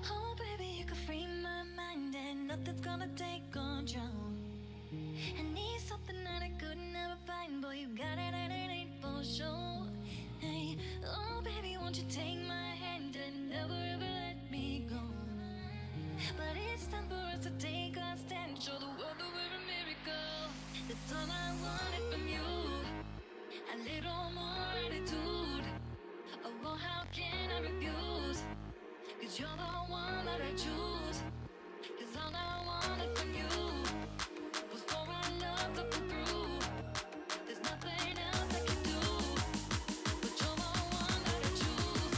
Oh, baby, you can free my mind and nothing's gonna take control. I need something that I could never find, boy, you got it and it ain't for sure. Hey, oh, baby, won't you take my hand and never ever let me go? But it's time for us to take our stand, show the world that we're a miracle. That's all I wanted from you, a little more attitude. Oh, well, how can I refuse? 'Cause you're the one that I choose. 'Cause all I wanted from you was for our love to come through. There's nothing else I can do, but you're the one that I choose.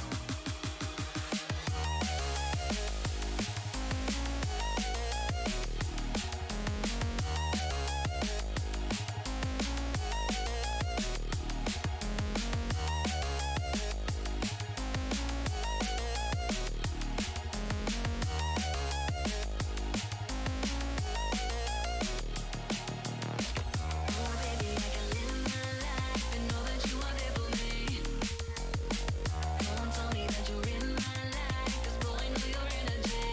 Oh, baby, I can live my life and know that you are there for me. Don't tell me that you're in my life, 'cause boy, I know your energy.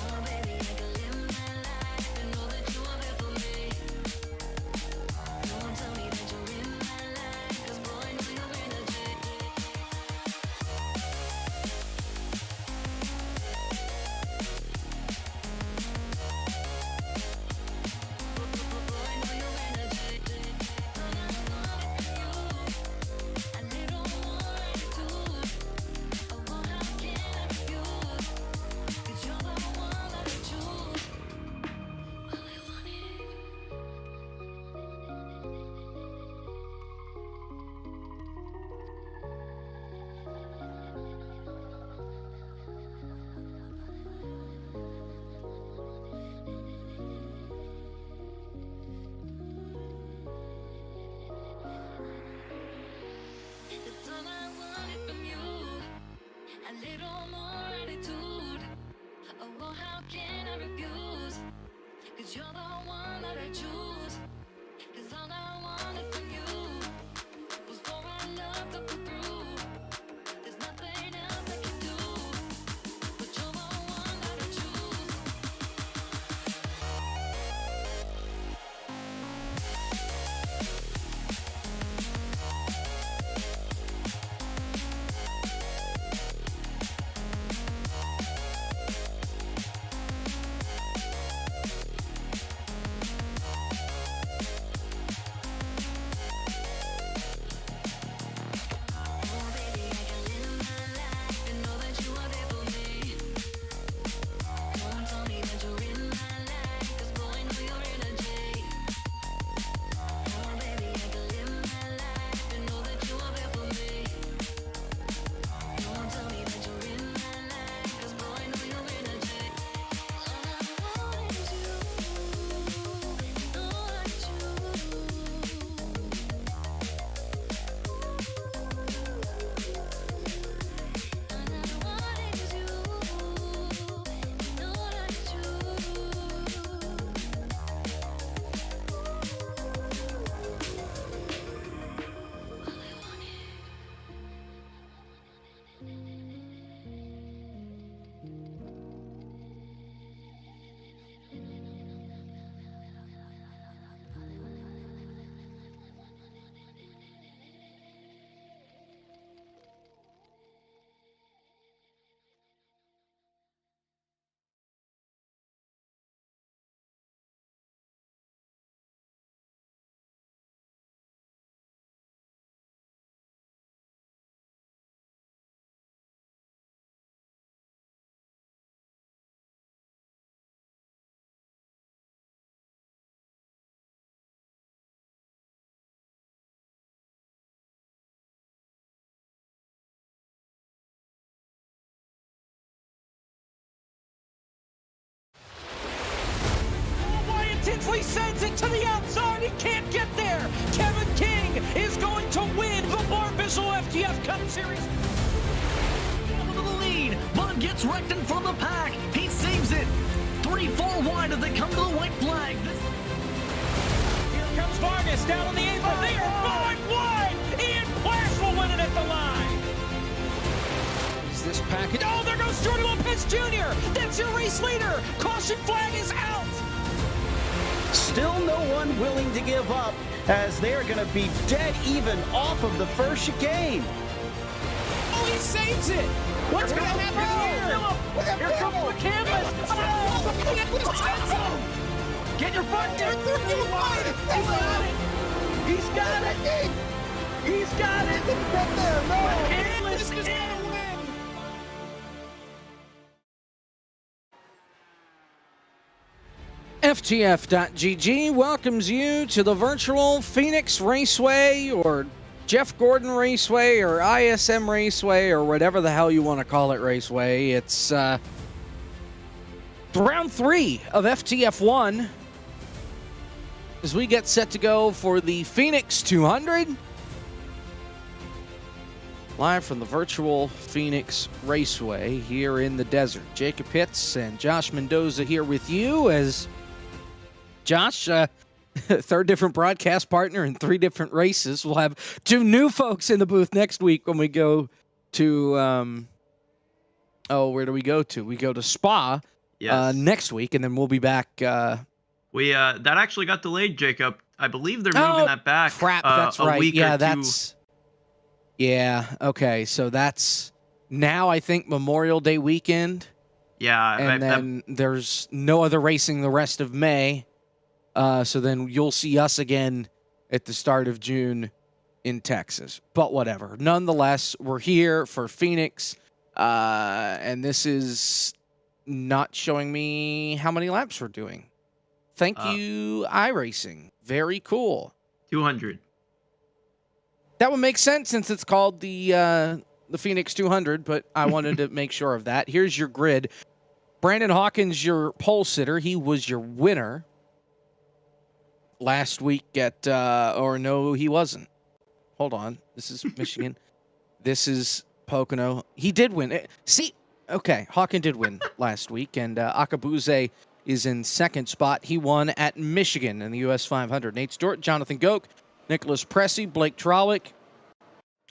Oh, baby, I can live my life and know that you are there for me. Don't tell me that you're in my life, 'cause boy, I know your energy. Boy, I know your energy. All I wanted from you, a little more attitude. Oh, well, how can I refuse? 'Cause you're the one that I choose. All I wanted. That's all I wanted from you, a little more attitude. Oh, well, how can I refuse? 'Cause you're the one that I choose. 'Cause all I wanted from you was for our love to come through. There's nothing else I can do, but you're the one that I choose. Oh, baby, I can live my life and know that you are there for me. Don't tell me that you're in my life, 'cause boy, I know your energy. Oh, baby, I can live my life and know that you are there for me. Don't tell me that you're in my life, 'cause boy, I know your energy. All I want is you, know I choose. All I want is you, know I choose. All I wanted. Tinsley sends it to the outside. He can't get there. Kevin King is going to win the Barbizzo FTF Cup Series. Into the lead. Bud gets wrecked in front of the pack. He saves it. 3-4 wide as they come to the white flag. Here comes Vargas down on the apron. They are 5 wide. Ian Plash will win it at the line. Is this package? Oh, there goes There's Jordan Lopez Jr. That's your race leader. Caution flag is out. Still no one willing to give up as they're going to be dead even off of the first chicane. Oh, he saves it. What's going to happen here? Here comes the canvas. Get your foot there. He's got it. He's got it. Get there. No. Canvas is in. FTF.GG welcomes you to the virtual Phoenix Raceway or Jeff Gordon Raceway or ISM Raceway or whatever the hell you want to call it raceway. It's round 3 of FTF1 as we get set to go for the Phoenix 200. Live from the virtual Phoenix Raceway here in the desert. Jacob Pitts and Josh Mendoza here with you as Josh, third different broadcast partner in 3 different races. We'll have 2 new folks in the booth next week when we go to, where do we go to? We go to Spa next week, and then we'll be back. That actually got delayed, Jacob. I believe they're moving that back. Crap, that's right. Week yeah, or two. Okay, so that's now, I think, Memorial Day weekend. Yeah. And then there's no other racing the rest of May. So then you'll see us again at the start of June in Texas. But whatever. Nonetheless, we're here for Phoenix. And this is not showing me how many laps we're doing. Thank you, iRacing. Very cool. 200. That would make sense since it's called the Phoenix 200, but I wanted to make sure of that. Here's your grid. Brandon Hawkins, your pole sitter. He was your winner last week at, or no, he wasn't. Hold on. This is Michigan. This is Pocono. He did win. See, okay, Hawkins did win last week, and Akabuze is in second spot. He won at Michigan in the US 500. Nate Stewart, Jonathan Goke, Nicholas Pressey, Blake Trolick,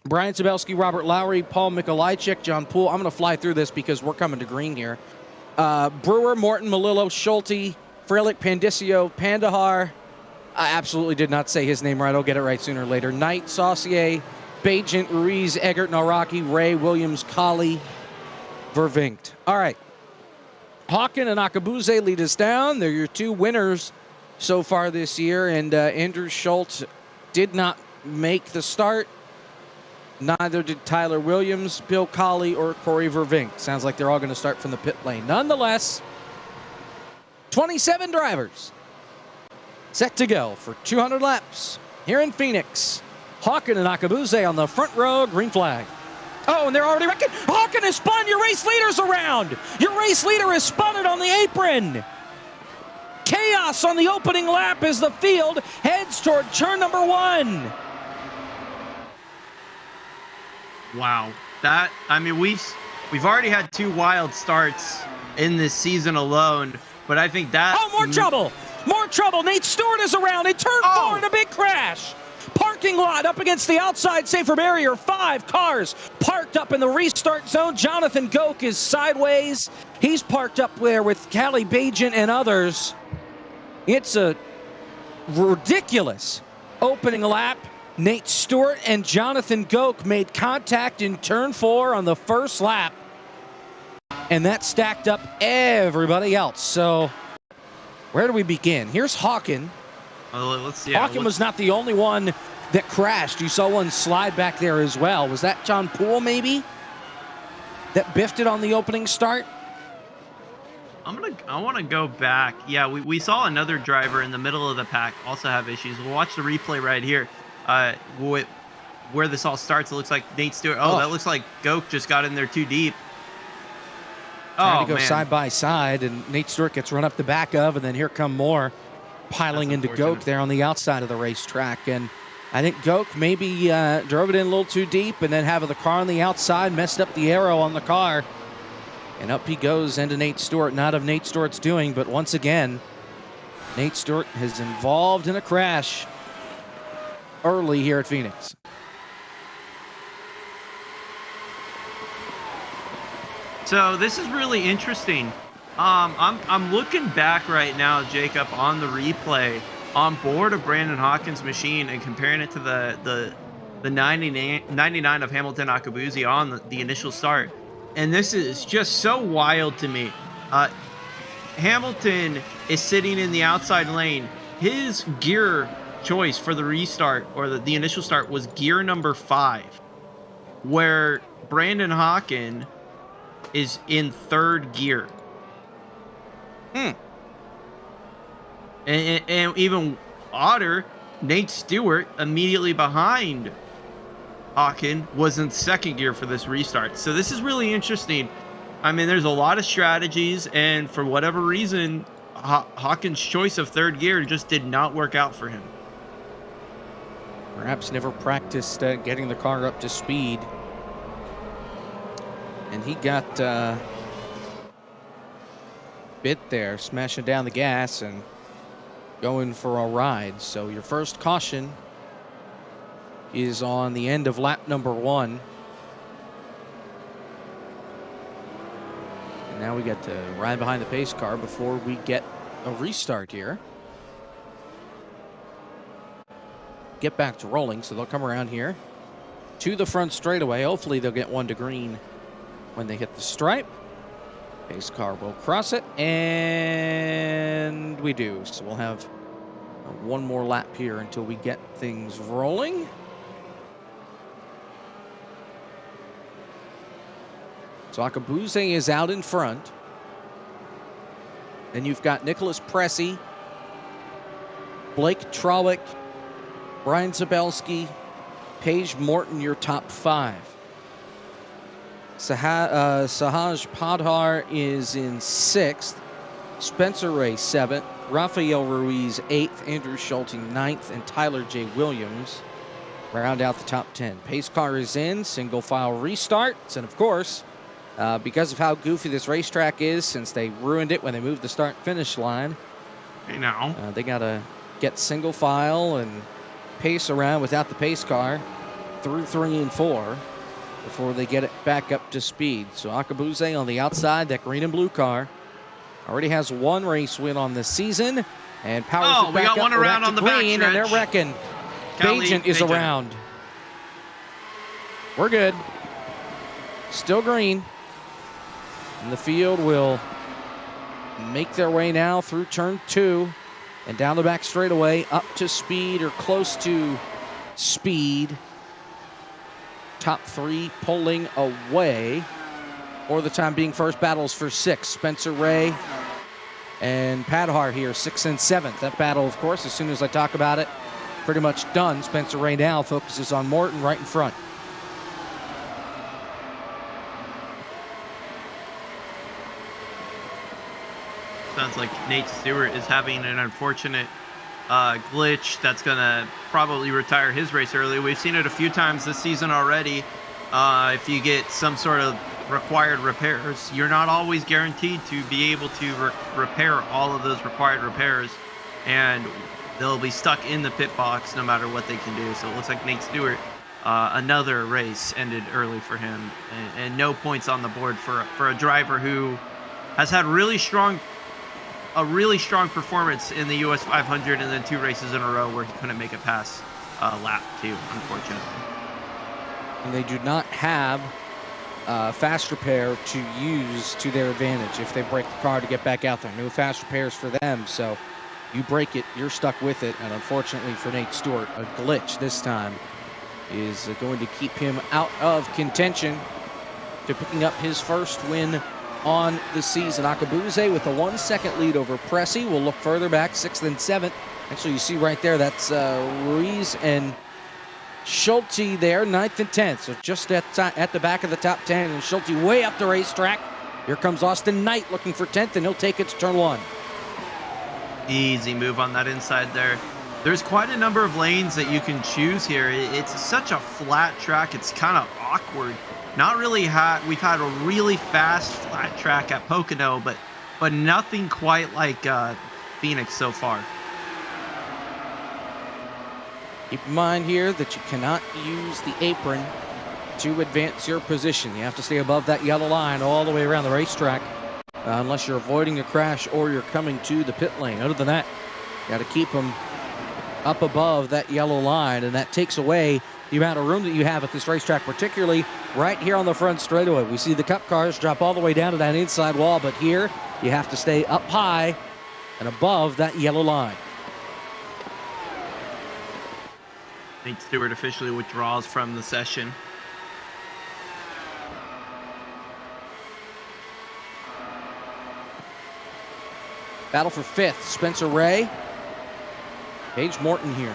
Brian Sabelski, Robert Lowry, Paul Mikolajczyk, John Poole. I'm going to fly through this because we're coming to green here. Brewer, Morton, Malillo, Schulte, Freilich, Pandicio, Pandahar. I absolutely did not say his name right. I'll get it right sooner or later. Knight, Saucier, Bajent, Ruiz, Eggert, Naraki, Ray, Williams, Colley, Vervinkt. All right. Hawken and Akabuze lead us down. They're your 2 winners so far this year, and Andrew Schultz did not make the start. Neither did Tyler Williams, Bill Colley, or Corey Vervinkt. Sounds like they're all going to start from the pit lane. Nonetheless, 27 drivers set to go for 200 laps here in Phoenix. Hawken and Akabuze on the front row, green flag. Oh, and they're already wrecking. Hawken has spun your race leaders around. Your race leader has spun it on the apron. Chaos on the opening lap as the field heads toward turn number 1. Wow. We've already had 2 wild starts in this season alone, but I think that... Oh, more trouble. More trouble. Nate Stewart is around in turn 4 in a big crash. Parking lot up against the outside safer barrier. 5 cars parked up in the restart zone. Jonathan Goke is sideways. He's parked up there with Callie Bajent and others. It's a ridiculous opening lap. Nate Stewart and Jonathan Goke made contact in turn 4 on the first lap. And that stacked up everybody else. So where do we begin? Here's Hawken. Hawken was not the only one that crashed. You saw one slide back there as well. Was that John Poole maybe that biffed it on the opening start? I want to go back. Yeah, we saw another driver in the middle of the pack also have issues. We'll watch the replay right here. Where this all starts, it looks like Nate Stewart. Oh, that looks like Goke just got in there too deep. Trying to go side by side, and Nate Stewart gets run up the back of, and then here come more piling into Goke there on the outside of the racetrack. And I think Goke maybe drove it in a little too deep, and then having the car on the outside messed up the aero on the car. And up he goes into Nate Stewart. Not of Nate Stewart's doing, but once again, Nate Stewart is involved in a crash early here at Phoenix. So this is really interesting. I'm looking back right now, Jacob, on the replay on board of Brandon Hawkins' machine and comparing it to the 99 of Hamilton Akabuzi on the initial start. And this is just so wild to me. Hamilton is sitting in the outside lane. His gear choice for the restart or the initial start was gear number 5, where Brandon Hawkins is in 3rd gear. And even odder, Nate Stewart, immediately behind Hawkins, was in 2nd gear for this restart. So this is really interesting. I mean, there's a lot of strategies, and for whatever reason, Hawkins' choice of 3rd gear just did not work out for him. Perhaps never practiced getting the car up to speed. And he got bit there, smashing down the gas and going for a ride. So your first caution is on the end of lap number 1. And now we get to ride behind the pace car before we get a restart here. Get back to rolling, so they'll come around here to the front straightaway. Hopefully they'll get one to green when they hit the stripe. Pace car will cross it, and we do. So we'll have one more lap here until we get things rolling. So Akabuzi is out in front. Then you've got Nicholas Pressey, Blake Trawick, Brian Zabelski, Paige Morton, your top 5. Sahaj Padhar is in 6th. Spencer Ray 7th. Rafael Ruiz 8th. Andrew Schulte 9th. And Tyler J. Williams round out the top 10. Pace car is in. Single file restarts. And of course, because of how goofy this racetrack is, since they ruined it when they moved the start-finish line, they got to get single file and pace around without the pace car through 3 and 4 before they get it back up to speed. So Akabuzi on the outside, that green and blue car, already has 1 race win on the season and powers it back up. One around on the green, and they're wrecking. Bagent is around. We're good. Still green. And the field will make their way now through turn 2 and down the back straightaway up to speed or close to speed. Top 3 pulling away. For the time being, first battles for 6. Spencer Ray and Padhar here, 6th and 7th. That battle, of course, as soon as I talk about it, pretty much done. Spencer Ray now focuses on Morton right in front. Sounds like Nate Stewart is having an unfortunate glitch that's going to probably retire his race early. We've seen it a few times this season already. If you get some sort of required repairs, you're not always guaranteed to be able to repair all of those required repairs, and they'll be stuck in the pit box no matter what they can do. So it looks like Nate Stewart, another race ended early for him, and no points on the board for a driver who has had a really strong performance in the US 500 and then 2 races in a row where he couldn't make it past lap 2, unfortunately. And they do not have fast repair to use to their advantage if they break the car to get back out there. No fast repairs for them, so you break it, you're stuck with it. And unfortunately for Nate Stewart, a glitch this time is going to keep him out of contention to picking up his first win on the season. Akabuzi with a 1-second lead over Pressey. We'll look further back, 6th and 7th. Actually, you see right there, that's Ruiz and Schulte there, 9th and 10th. So just at the back of the top 10, and Schulte way up the racetrack. Here comes Austin Knight looking for 10th, and he'll take it to turn 1. Easy move on that inside there. There's quite a number of lanes that you can choose here. It's such a flat track. It's kind of awkward. Not really hot. We've had a really fast flat track at Pocono, but nothing quite like Phoenix so far. Keep in mind here that you cannot use the apron to advance your position. You have to stay above that yellow line all the way around the racetrack, unless you're avoiding a crash or you're coming to the pit lane. Other than that, you got to keep them up above that yellow line, and that takes away the amount of room that you have at this racetrack, particularly right here on the front straightaway. We see the Cup cars drop all the way down to that inside wall, but here you have to stay up high and above that yellow line. Nate Stewart officially withdraws from the session. Battle for 5th, Spencer Ray. Paige Morton here.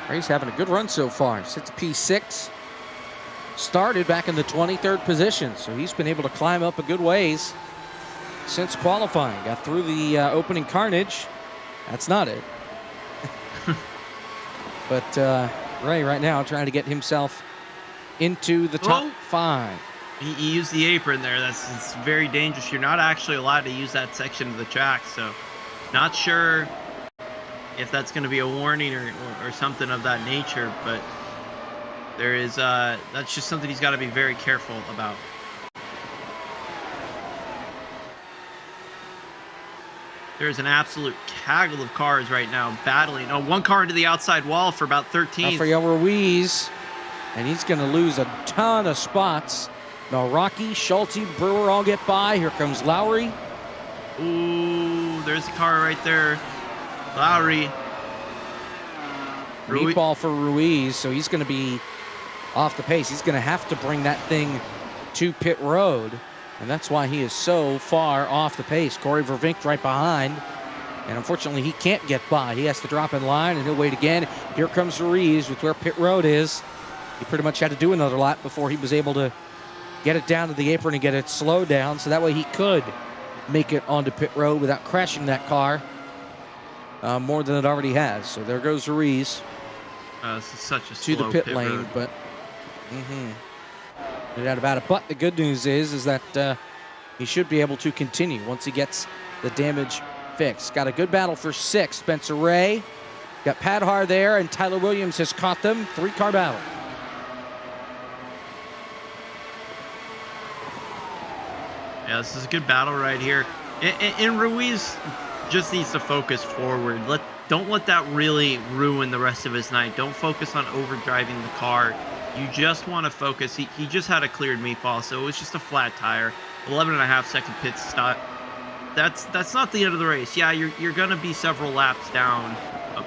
Ray's having a good run so far. Sits P6. Started back in the 23rd position, so he's been able to climb up a good ways since qualifying. Got through the opening carnage. That's not it. But Ray right now trying to get himself into the top 5. He used the apron there. It's very dangerous. You're not actually allowed to use that section of the track, so not sure if that's going to be a warning or something of that nature, but there is that's just something he's got to be very careful about. There's an absolute gaggle of cars right now battling. Oh, one car into the outside wall for about 13. Rafael Ruiz, and he's going to lose a ton of spots. Rocky, Schulte, Brewer all get by. Here comes Lowry. Ooh, there's a car right there. Lowry. Meatball for Ruiz, so he's going to be off the pace. He's going to have to bring that thing to pit road, and that's why he is so far off the pace. Corey Vervink right behind, and unfortunately he can't get by. He has to drop in line, and he'll wait again. Here comes Ruiz with where pit road is. He pretty much had to do another lap before he was able to get it down to the apron and get it slowed down, so that way he could make it onto pit road without crashing that car more than it already has. So there goes Ruiz. This is such a to slow the pit lane, road. but no doubt about it. But the good news is that he should be able to continue once he gets the damage fixed. Got a good battle for 6th. Spencer Ray, got Padhar there, and Tyler Williams has caught them. 3-car battle. Yeah, this is a good battle right here. And Ruiz just needs to focus forward. Don't let that really ruin the rest of his night. Don't focus on overdriving the car. You just want to focus. He just had a cleared meatball, so it was just a flat tire. 11.5-second pit stop. That's not the end of the race. Yeah, you're going to be several laps down.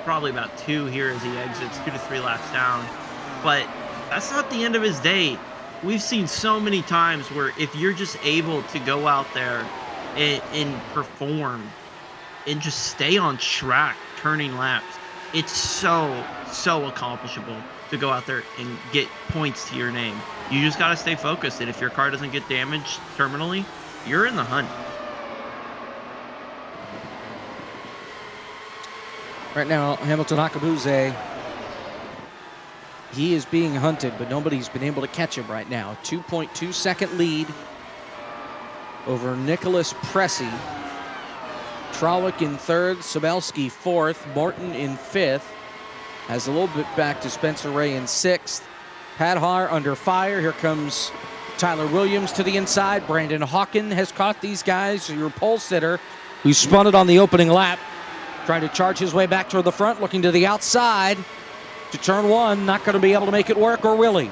Probably about 2 here as he exits, 2 to 3 laps down. But that's not the end of his day. We've seen so many times where if you're just able to go out there and perform and just stay on track turning laps, it's so accomplishable to go out there and get points to your name. You just got to stay focused, and if your car doesn't get damaged terminally, you're in the hunt. Right now, Hamilton Akabuze, he is being hunted, but nobody's been able to catch him right now. 2.2-second lead over Nicholas Pressey. Trawick in 3rd, Sabelski 4th, Morton in 5th. Has a little bit back to Spencer Ray in 6th. Padhar under fire. Here comes Tyler Williams to the inside. Brandon Hawken has caught these guys. Your pole sitter, who spun it on the opening lap, trying to charge his way back toward the front, looking to the outside to turn 1. Not going to be able to make it work, or will he?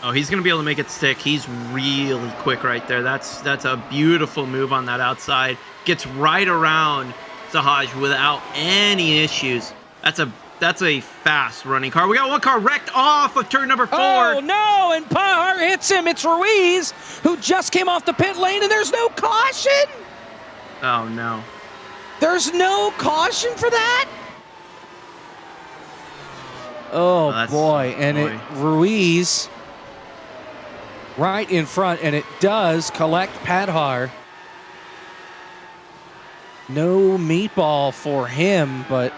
Oh, he's going to be able to make it stick. He's really quick right there. That's a beautiful move on that outside. Gets right around Sahaj without any issues. That's a fast running car. We got one car wrecked off of turn number 4. Oh, no, and Padhar hits him. It's Ruiz, who just came off the pit lane, and there's no caution. Oh, no. There's no caution for that? Oh, boy. And Ruiz right in front, and it does collect Padhar. No meatball for him, but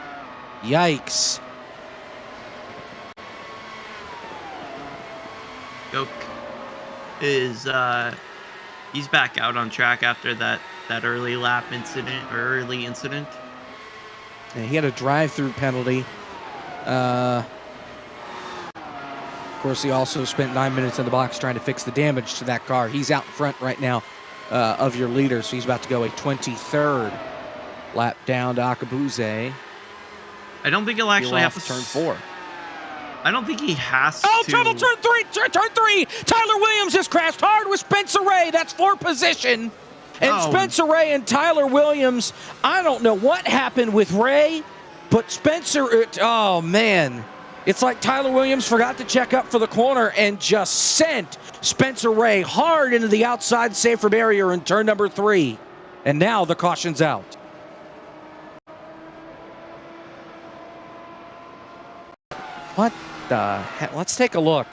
yikes. is he's back out on track after that early lap incident or early incident. And he had a drive-through penalty. Of course, he also spent 9 minutes in the box trying to fix the damage to that car. He's out in front right now of your leader, so he's about to go a 23rd lap down to Akabuze. I don't think he'll actually have to turn 4. I don't think he has to. Oh, trouble, turn 3! Turn 3! Tyler Williams has crashed hard with Spencer Ray. That's 4 position. And Spencer Ray and Tyler Williams, I don't know what happened with Ray, but Spencer, oh, man. It's like Tyler Williams forgot to check up for the corner and just sent Spencer Ray hard into the outside safer barrier in turn number 3. And now the caution's out. What the heck? Let's take a look.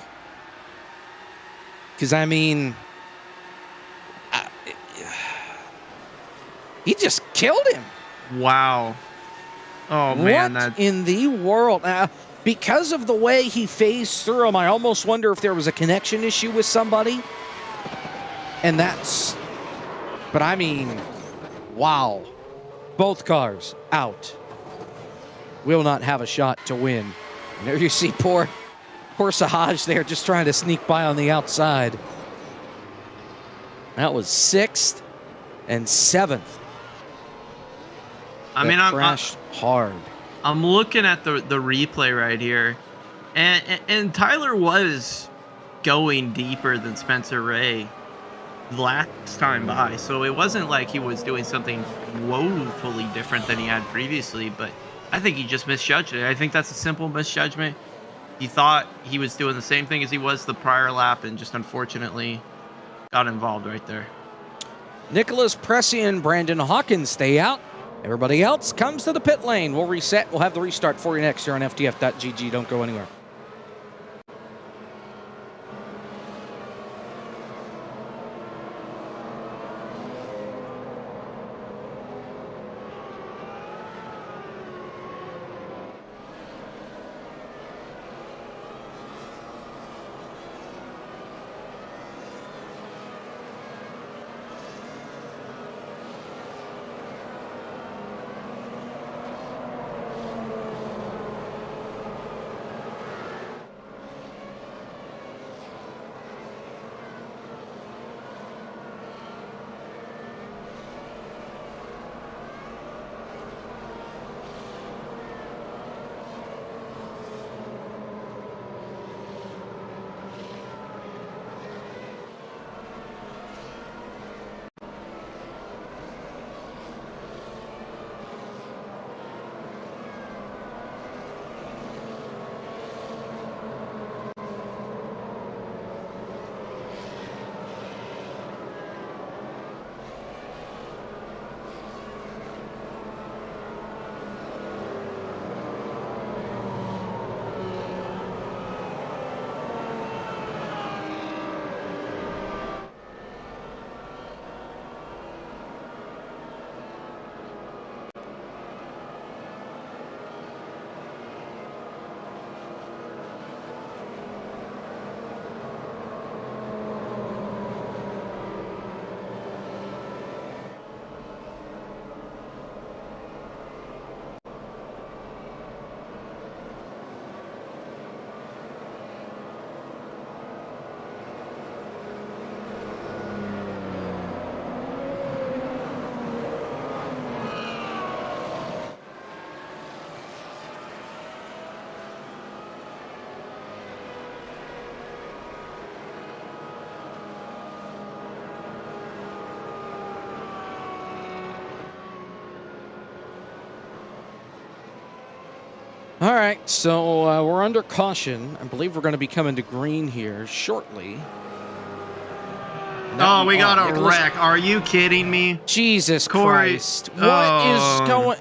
Because, I mean, he just killed him. Wow. Oh, man. What in the world? Because of the way he phased through him, I almost wonder if there was a connection issue with somebody. And that's... But, I mean, wow. Both cars out. Will not have a shot to win. And there you see poor Sahaj there just trying to sneak by on the outside. That was 6th and 7th. I mean, crashed hard. I'm looking at the replay right here, and Tyler was going deeper than Spencer Ray last time by, so it wasn't like he was doing something woefully different than he had previously, but I think he just misjudged it. I think that's a simple misjudgment. He thought he was doing the same thing as he was the prior lap and just unfortunately got involved right there. Nicholas Pressey and Brandon Hawkins stay out. Everybody else comes to the pit lane. We'll reset. We'll have the restart for you next here on FTF.GG. Don't go anywhere. All right, so we're under caution. I believe we're going to be coming to green here shortly. Oh, we got a wreck. Are you kidding me? Jesus Corey, Christ. What is going...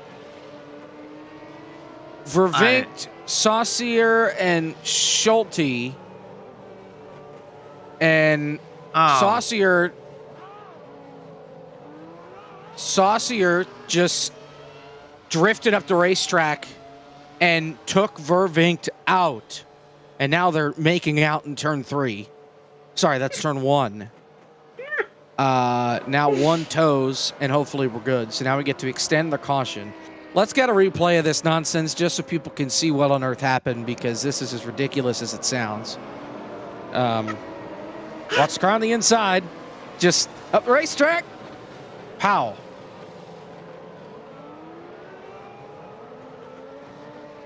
Vervinkt, Saucier, and Schulte. And Saucier just drifted up the racetrack and took Vervinkt out. And now they're making out in turn 3. Sorry, that's turn 1. Now 1 toes, and hopefully we're good. So now we get to extend the caution. Let's get a replay of this nonsense just so people can see what on earth happened, because this is as ridiculous as it sounds. Watch the car on the inside. Just up the racetrack. Pow.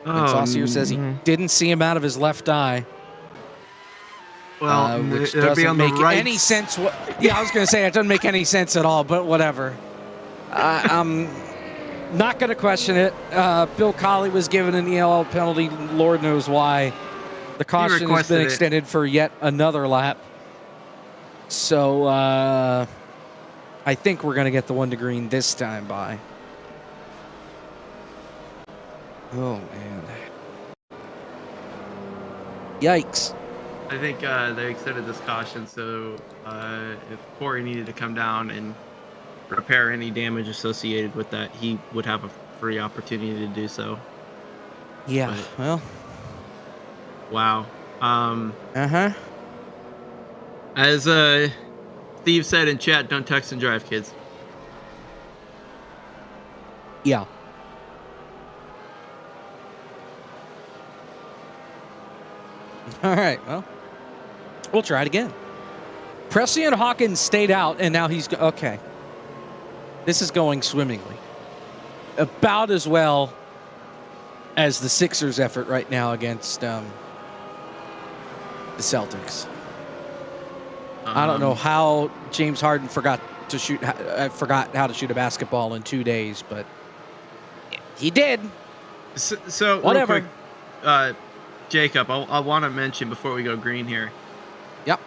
And Saucier says he didn't see him out of his left eye. Well, Which it'd be doesn't on the make right. any sense. Yeah, I was going to say it doesn't make any sense at all, but whatever. I'm not going to question it. Bill Colley was given an ELL penalty. Lord knows why. The caution has been requested it. extended for yet another lap. So I think we're going to get the 1 to green this time by. Oh, man. Yikes. I think they extended this caution, so if Corey needed to come down and repair any damage associated with that, he would have a free opportunity to do so. Yeah, But- well. Wow. Uh-huh. As Steve said in chat, don't text and drive, kids. Yeah. All right, well, we'll try it again. Presley and Hawkins stayed out, and now he's... Okay. This is going swimmingly. About as well as the Sixers' effort right now against the Celtics. I don't know how James Harden forgot how to shoot a basketball in 2 days, but he did. So Whatever. real quick, Jacob, I want to mention before we go green here. Yep.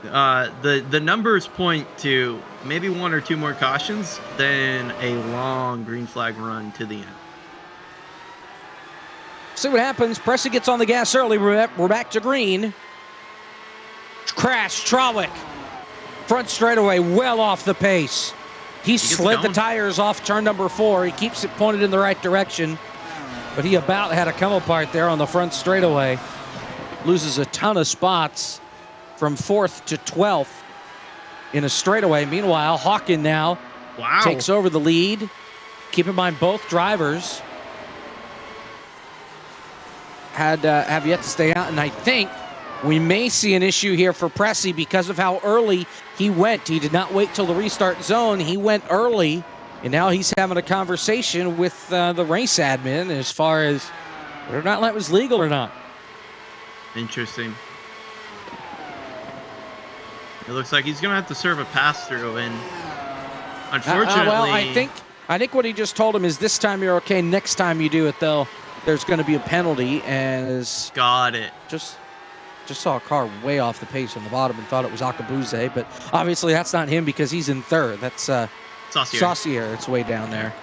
The numbers point to maybe 1 or 2 more cautions than a long green flag run to the end. See what happens. Presley gets on the gas early. We're back to green. Crash. Trawick. Front straightaway, well off the pace. He slid the going. tires off turn number 4. He keeps it pointed in the right direction. But he about had a come apart there on the front straightaway. Loses a ton of spots from 4th to 12th in a straightaway. Meanwhile, Hawken now takes over the lead. Keep in mind, both drivers have yet to stay out, and I think we may see an issue here for Pressey because of how early he went. He did not wait till the restart zone. He went early, and now he's having a conversation with the race admin as far as whether or not that was legal or not. Interesting. It looks like he's going to have to serve a pass-through, and unfortunately... well, I think what he just told him is this time you're okay. Next time you do it, though, there's going to be a penalty, and Got it. just saw a car way off the pace on the bottom and thought it was Akabuze, but obviously that's not him because he's in 3rd. That's Saucier. It's way down there.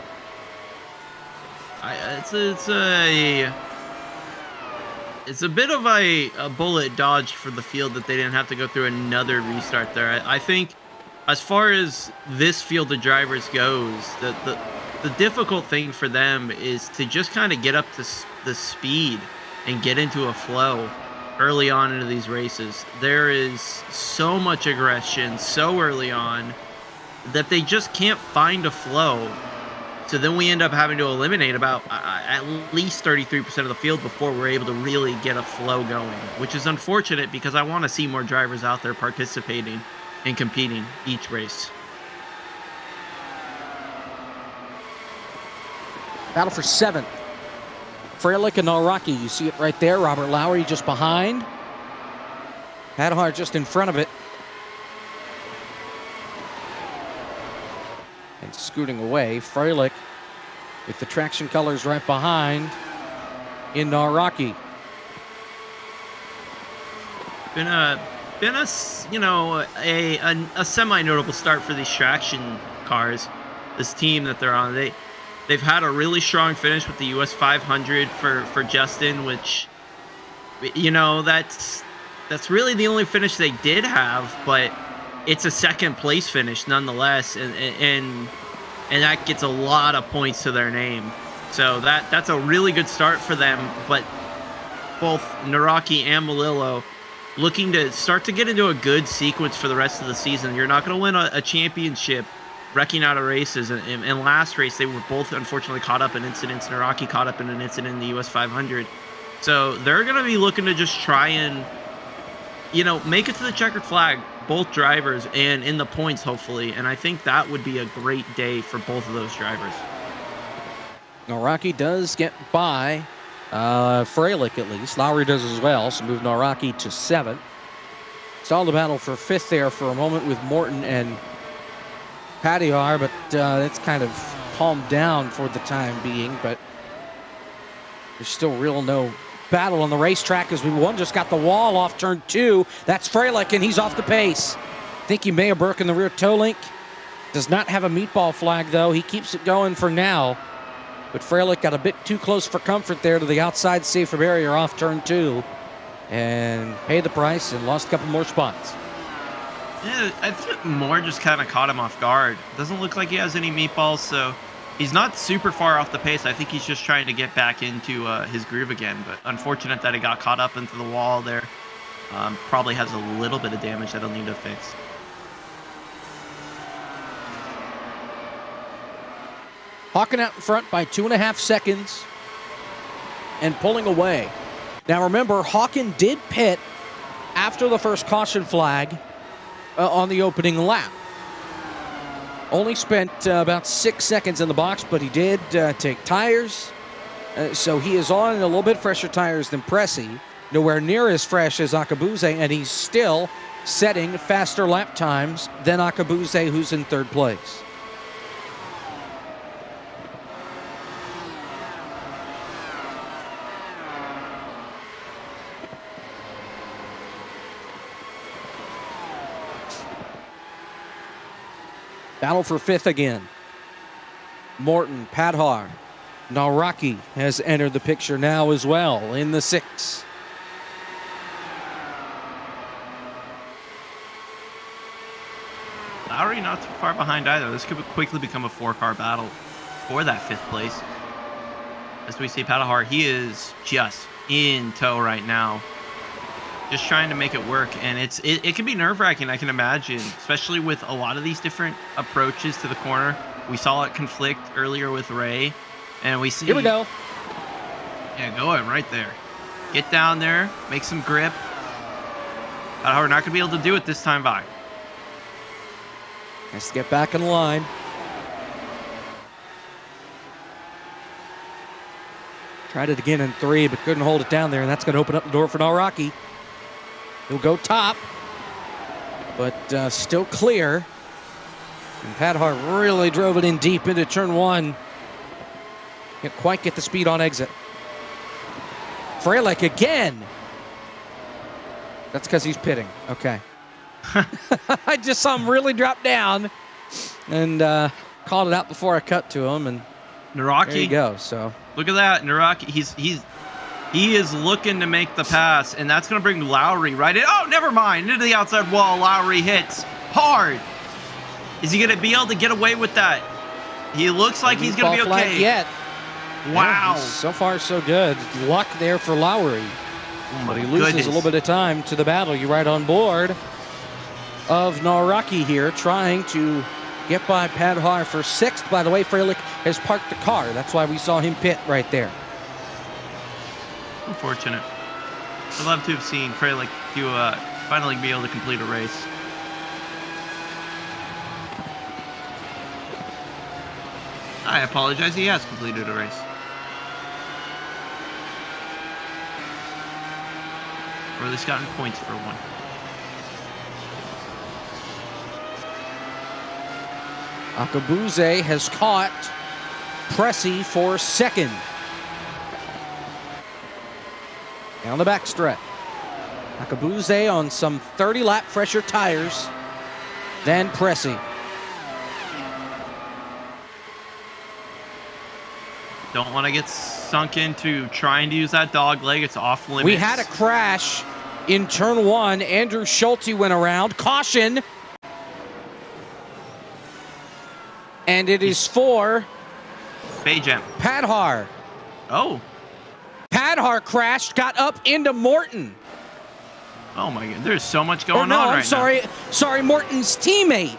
It's a bit of a bullet dodge for the field that they didn't have to go through another restart there. I think as far as this field of drivers goes, the difficult thing for them is to just kind of get up to the speed and get into a flow early on into these races. There is so much aggression so early on that they just can't find a flow. So then we end up having to eliminate about at least 33% of the field before we're able to really get a flow going, which is unfortunate because I want to see more drivers out there participating and competing each race. Battle for 7th. Freilich and Nalraki, you see it right there. Robert Lowry just behind. Padhar just in front of it. And scooting away, Freilich with the traction colors right behind in Nalraki. Been a semi-notable start for these traction cars. This team that they're on, they've had a really strong finish with the US 500 for Justin, which that's really the only finish they did have, but it's a 2nd place finish nonetheless, and that gets a lot of points to their name. So that's a really good start for them. But both Naraki and Malillo, looking to start to get into a good sequence for the rest of the season. You're not going to win a championship wrecking out of races. In last race, they were both unfortunately caught up in incidents. Naraki caught up in an incident in the US 500. So they're going to be looking to just try and, make it to the checkered flag, both drivers, and in the points, hopefully. And I think that would be a great day for both of those drivers. Naraki does get by Freilich, at least. Lowry does as well, so move Naraki to 7th. Saw the battle for 5th there for a moment with Morton and Padihar, but it's kind of calmed down for the time being. But there's still no battle on the racetrack as one just got the wall off turn 2. That's Freilich, and he's off the pace. I think he may have broken the rear toe link. Does not have a meatball flag, though. He keeps it going for now. But Freilich got a bit too close for comfort there to the outside safer barrier off turn 2 and paid the price and lost a couple more spots. Yeah, I think Moore just kind of caught him off guard. Doesn't look like he has any meatballs, so he's not super far off the pace. I think he's just trying to get back into his groove again, but unfortunate that he got caught up into the wall there. Probably has a little bit of damage that he'll need to fix. Hawken out in front by 2.5 seconds and pulling away. Now remember, Hawken did pit after the first caution flag on the opening lap. Only spent about 6 seconds in the box, but he did take tires. So he is on a little bit fresher tires than Pressy. Nowhere near as fresh as Akabuze, and he's still setting faster lap times than Akabuze, who's in 3rd place. Battle for 5th again. Morton, Padhar, Naraki has entered the picture now as well in the 6. Lowry not too far behind either. This could quickly become a 4-car battle for that 5th place. As we see Padahar, he is just in tow right now. Just trying to make it work, and it can be nerve-wracking, I can imagine, especially with a lot of these different approaches to the corner. We saw it conflict earlier with Ray, and we see... Here we go. Yeah, go ahead, right there. Get down there, make some grip. We're not going to be able to do it this time by. Has to get back in line. Tried it again in 3, but couldn't hold it down there, and that's going to open up the door for Naraki. He'll go top, but still clear. And Padhar really drove it in deep into turn 1. Can't quite get the speed on exit. Freilich again. That's because he's pitting. Okay. I just saw him really drop down and called it out before I cut to him. And Naraki. There you go. So look at that. Naraki, he is looking to make the pass, and that's going to bring Lowry right in. Oh, never mind. Into the outside wall. Lowry hits hard. Is he going to be able to get away with that? He looks like he's going to be okay. Yet. Wow. Yeah, so far, so good. Luck there for Lowry. Oh But he loses a little bit of time to the battle. You're right on board of Naraki here, trying to get by Padhar for 6th. By the way, Freilich has parked the car. That's why we saw him pit right there. Unfortunate. I'd love to have seen Freilich finally be able to complete a race. I apologize, he has completed a race. Or at least gotten points for one. Akabuze has caught Pressy for 2nd. Down the backstretch. Akabuze on some 30-lap fresher tires than Pressy. Don't want to get sunk into trying to use that dog leg. It's off limits. We had a crash in turn 1. Andrew Schulte went around. Caution. And it is for Bayjam. Padhar. Oh. Padhar crashed, got up into Morton. Oh my god, there's so much Or going no, on I'm right sorry. Sorry, Morton's teammate.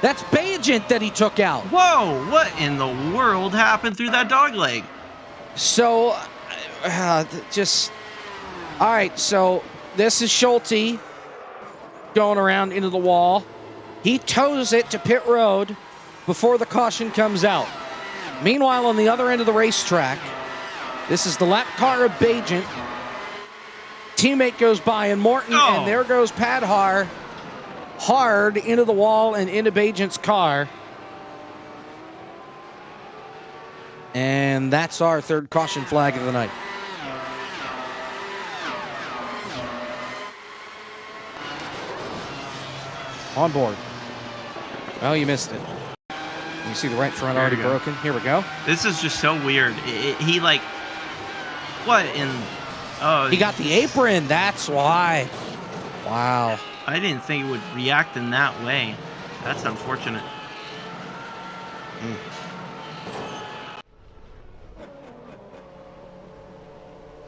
That's Bajent that he took out. now. Whoa, what in the world happened through that dog leg? So, just... All right, so this is Schulte going around into the wall. He tows it to pit road before the caution comes out. Meanwhile, on the other end of the racetrack, this is the lap car of Bajent. Teammate goes by, and Morton, Oh. and there goes Padhar hard into the wall and into Bajent's car. And that's our third caution flag of the night. On board. Well, you missed it. You see the right front There already you go. broken. Here we go. This is just so weird. He like, what in? Oh, He got the apron. That's why. Wow. I didn't think it would react in that way. That's unfortunate.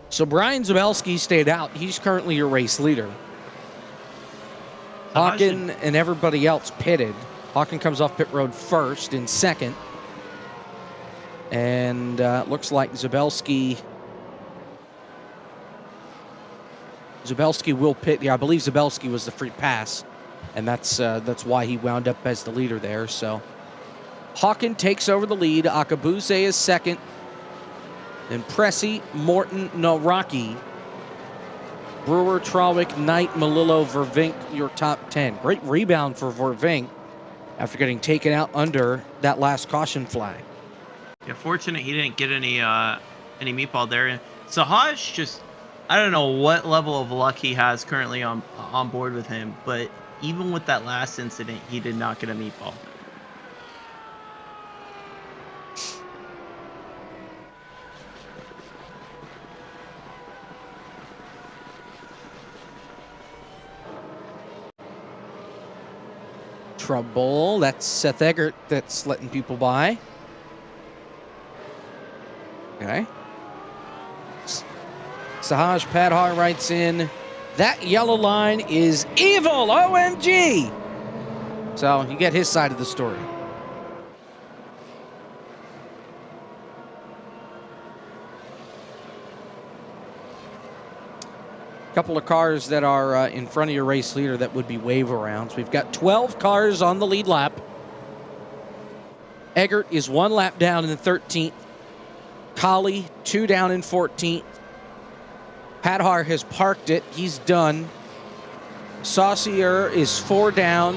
So Brian Zabelski stayed out. He's currently your race leader. So I Hawken and everybody else pitted. Hawken comes off pit road first in second. And looks like Zabelski will pit. Yeah, I believe Zabelski was the free pass. And that's why he wound up as the leader there. So Hawken takes over the lead. Akabuze is second. Then Pressey, Morton, Rocky, Brewer, Trawick, Knight, Malillo, Vervink, your top 10. Great rebound for Vervink after getting taken out under that last caution flag. Yeah, fortunate he didn't get any meatball there. Sahaj just, I don't know what level of luck he has currently on board with him, but even with that last incident, he did not get a meatball. Trouble. That's Seth Eggert that's letting people by. Okay. Sahaj Padhar writes in, that yellow line is evil, OMG! So you get his side of the story. Couple of cars that are in front of your race leader that would be wave arounds. We've got 12 cars on the lead lap. Eggert is 1 lap down in the 13th. Colley 2 down in 14th. Padhar has parked it. He's done. Saucier is 4 down.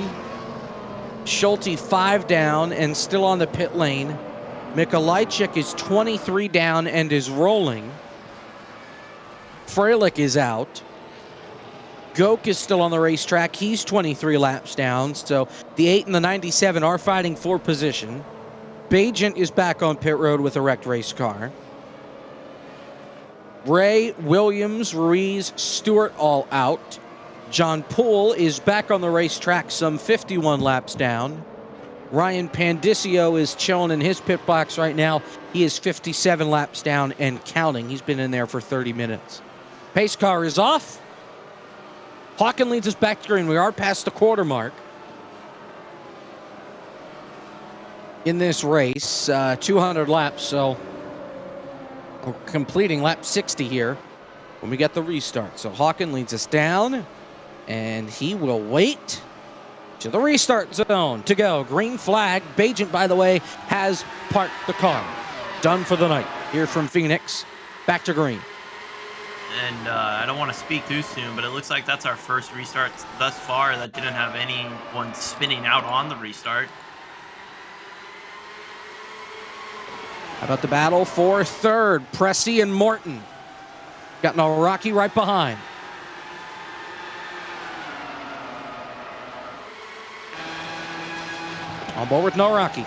Schulte 5 down and still on the pit lane. Mikolajczyk is 23 down and is rolling. Freilich is out. Goke is still on the racetrack. He's 23 laps down. So the 8 and the 97 are fighting for position. Bajent is back on pit road with a wrecked race car. Ray, Williams, Ruiz, Stewart all out. John Poole is back on the racetrack some 51 laps down. Ryan Pandicio is chilling in his pit box right now. He is 57 laps down and counting. He's been in there for 30 minutes. Pace car is off. Hawken leads us back to green. We are past the quarter mark in this race. 200 laps, so we're completing lap 60 here when we get the restart. So Hawken leads us down, and he will wait to the restart zone to go. Green flag. Bajent, by the way, has parked the car. Done for the night. Here from Phoenix. Back to green. And I don't want to speak too soon, but it looks like that's our first restart thus far that didn't have anyone spinning out on the restart. How about the battle for third? Pressey and Morton. Got Rocky right behind. On board with Rocky.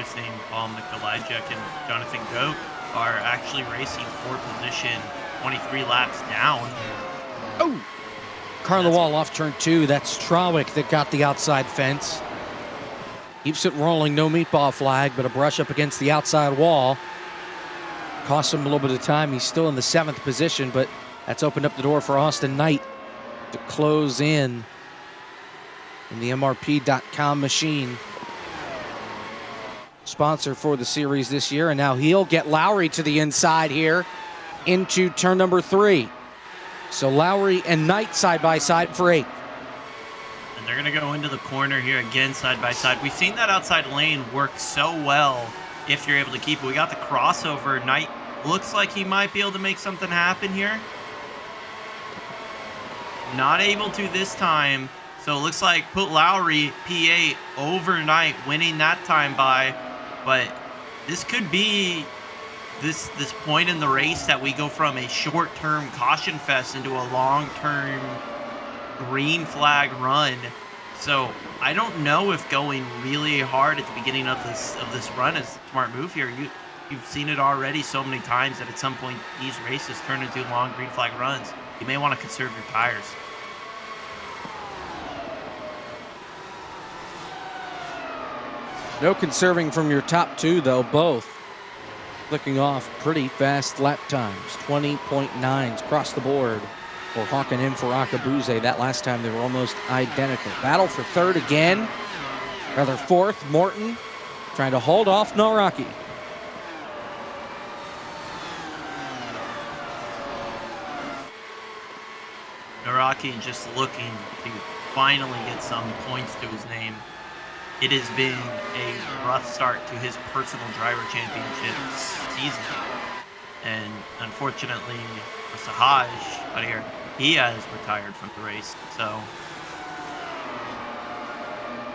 interesting. Paul Mikolajczyk and Jonathan Goat are actually racing for position 23 laps down. Oh! Car on the wall off turn 2. That's Trawick that got the outside fence. Keeps it rolling, no meatball flag, but a brush up against the outside wall. Costs him a little bit of time. He's still in the 7th position, but that's opened up the door for Austin Knight to close in the MRP.com machine. Sponsor for the series this year, and now he'll get Lowry to the inside here into turn number 3. So Lowry and Knight side by side for 8th. And they're going to go into the corner here again, side by side. We've seen that outside lane work so well if you're able to keep it. We got the crossover. Knight looks like he might be able to make something happen here. Not able to this time. So it looks like put Lowry P8 over Knight, winning that time by. But this could be this point in the race that we go from a short-term caution fest into a long-term green flag run. So I don't know if going really hard at the beginning of this run is a smart move here. You've seen it already so many times that at some point these races turn into long green flag runs. You may want to conserve your tires. No conserving from your top 2, though, both looking off pretty fast lap times. 20.9s across the board for Hawken and for Akabuze. That last time they were almost identical. Battle for 3rd again. Rather 4th, Morton trying to hold off Noraki. Noraki just looking to finally get some points to his name. It has been a rough start to his personal driver championship season. And unfortunately for Sahaj out here, he has retired from the race. So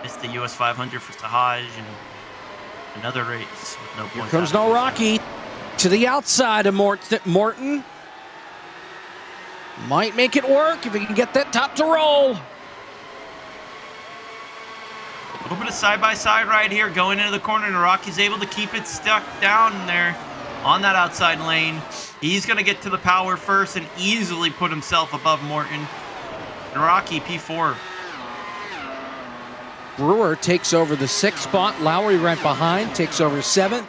it's the US 500 for Sahaj and another race with no points. Here comes Noraki to the outside of Morton. Might make it work if he can get that top to roll. A little bit of side-by-side right here going into the corner. Naraki's able to keep it stuck down there on that outside lane. He's going to get to the power first and easily put himself above Morton. Naraki, P4. Brewer takes over the 6th spot. Lowry right behind, takes over 7th.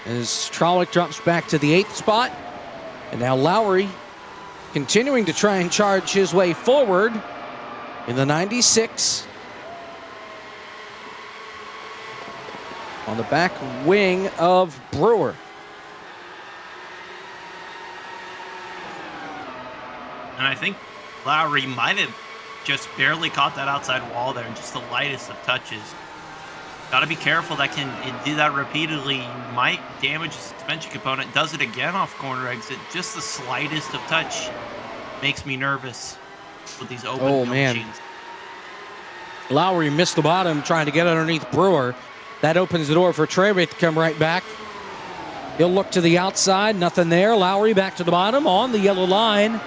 As Trawick drops back to the 8th spot. And now Lowry continuing to try and charge his way forward in the 96. On the back wing of Brewer. And I think Lowry might have just barely caught that outside wall there, just the lightest of touches. Got to be careful. That can do that repeatedly. You might damage the suspension component. Does it again off corner exit. Just the slightest of touch makes me nervous with these open machines. Lowry missed the bottom trying to get underneath Brewer. That opens the door for Trawick to come right back. He'll look to the outside. Nothing there. Lowry back to the bottom on the yellow line.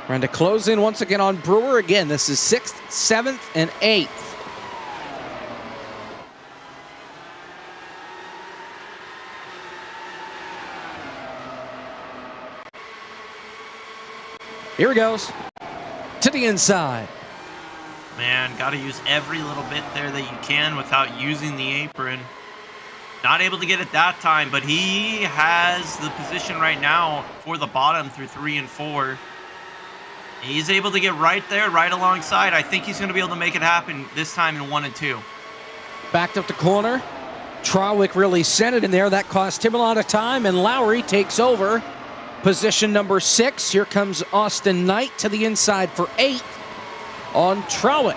Trying to close in once again on Brewer. Again, this is 6th, 7th, and 8th. Here he goes. To the inside. Man, got to use every little bit there that you can without using the apron. Not able to get it that time, but he has the position right now for the bottom through 3 and 4. He's able to get right there, right alongside. I think he's going to be able to make it happen this time in 1 and 2. Backed up the corner. Trawick really sent it in there. That cost him a lot of time, and Lowry takes over position number 6. Here comes Austin Knight to the inside for 8th on Trawick.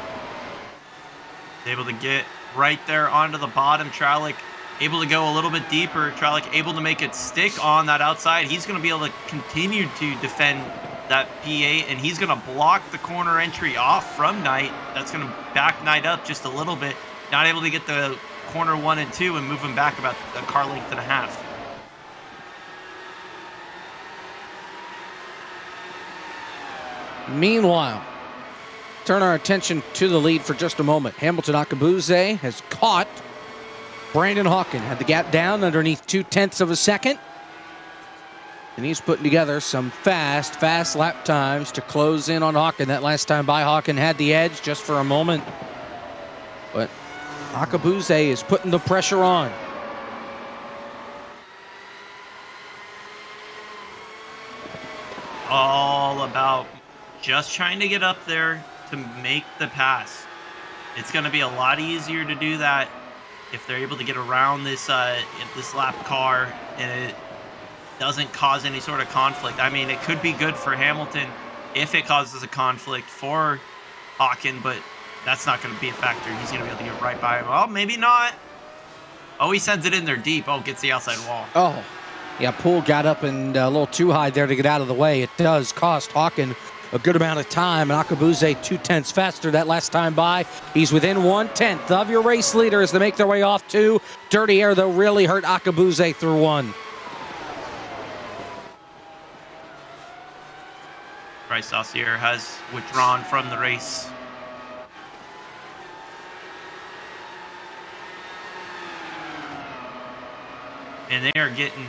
Able to get right there onto the bottom. Trawick able to go a little bit deeper. Trawick able to make it stick on that outside. He's going to be able to continue to defend that P8, and he's going to block the corner entry off from Knight. That's going to back Knight up just a little bit. Not able to get the corner 1 and 2 and move him back about a car length and a half. Meanwhile, turn our attention to the lead for just a moment. Hamilton Akabuze has caught Brandon Hawken had the gap down underneath 0.2 of a second. And he's putting together some fast lap times to close in on Hawken. That last time by, Hawken had the edge just for a moment. But Akabuze is putting the pressure on. All about just trying to get up there to make the pass. It's going to be a lot easier to do that if they're able to get around this lap car and it doesn't cause any sort of conflict. I mean, it could be good for Hamilton if it causes a conflict for Hawken, but that's not going to be a factor. He's going to be able to get right by him. Oh, maybe not. Oh, he sends it in there deep. Oh, gets the outside wall. Oh, yeah, Poole got up and a little too high there to get out of the way. It does cost Hawken a good amount of time, and Akabuze 0.2 faster that last time by. He's within 1/10 of your race leader as they make their way off to Dirty Air, though, really hurt Akabuze through one. Bryce Saucier has withdrawn from the race. And they are getting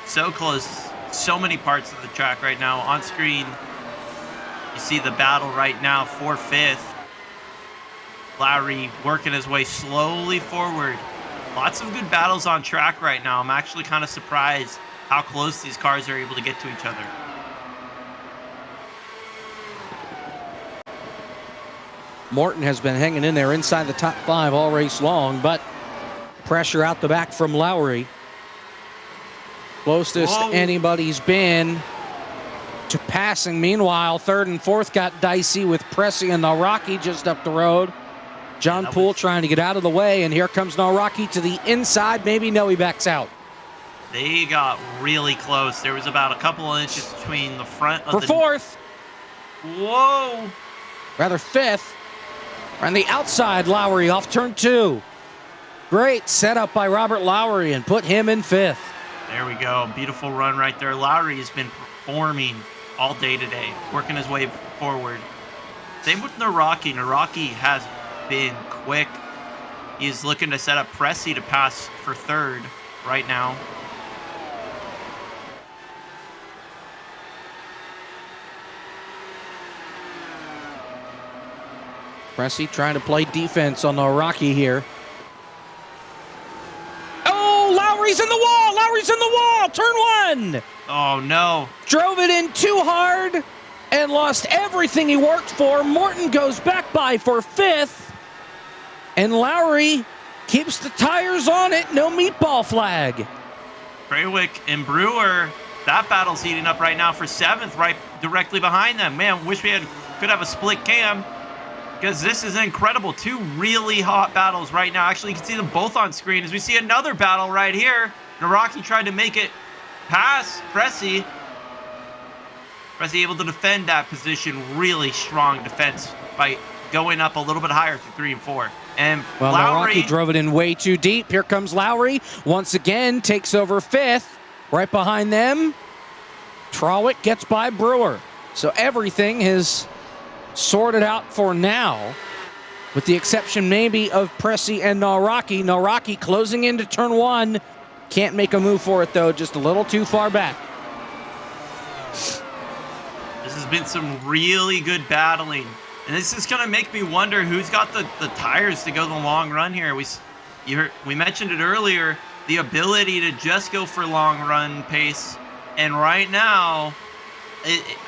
so close, so many parts of the track right now. On screen, you see the battle right now for 5th. Lowry working his way slowly forward. Lots of good battles on track right now. I'm actually kind of surprised how close these cars are able to get to each other. Morton has been hanging in there inside the top 5 all race long, but pressure out the back from Lowry. Closest anybody's been to passing. Meanwhile, 3rd and 4th got dicey with Pressy and Nawrocki just up the road. John Poole trying to get out of the way, and here comes Nawrocki to the inside. Maybe no, he backs out. They got really close. There was about a couple of inches between the front of For 4th. Whoa. Rather 5th. On the outside, Lowry off turn 2. Great setup by Robert Lowry and put him in 5th. There we go. Beautiful run right there. Lowry has been performing all day today, working his way forward. Same with Nawrocki. Nawrocki has been quick. He's looking to set up Pressy to pass for 3rd right now. Pressy trying to play defense on Nawrocki here. Oh, Lowry's in the wall! Lowry's in the wall! Turn 1! Oh, no. Drove it in too hard and lost everything he worked for. Morton goes back by for 5th. And Lowry keeps the tires on it. No meatball flag. Braywick and Brewer, that battle's heating up right now for 7th, right directly behind them. Man, wish we could have a split cam, because this is incredible. 2 really hot battles right now. Actually, you can see them both on screen as we see another battle right here. Nawrocki tried to make it past Pressy. Pressy able to defend that position. Really strong defense by going up a little bit higher through 3 and 4. And well, Lowry Nawrocki drove it in way too deep. Here comes Lowry. Once again, takes over 5th. Right behind them, Trawick gets by Brewer. So everything is sorted out for now, with the exception maybe of Pressy and Nawrocki. Nawrocki closing into turn 1. Can't make a move for it, though. Just a little too far back. This has been some really good battling. And this is going to make me wonder who's got the tires to go the long run here. We mentioned it earlier, the ability to just go for long run pace. And right now,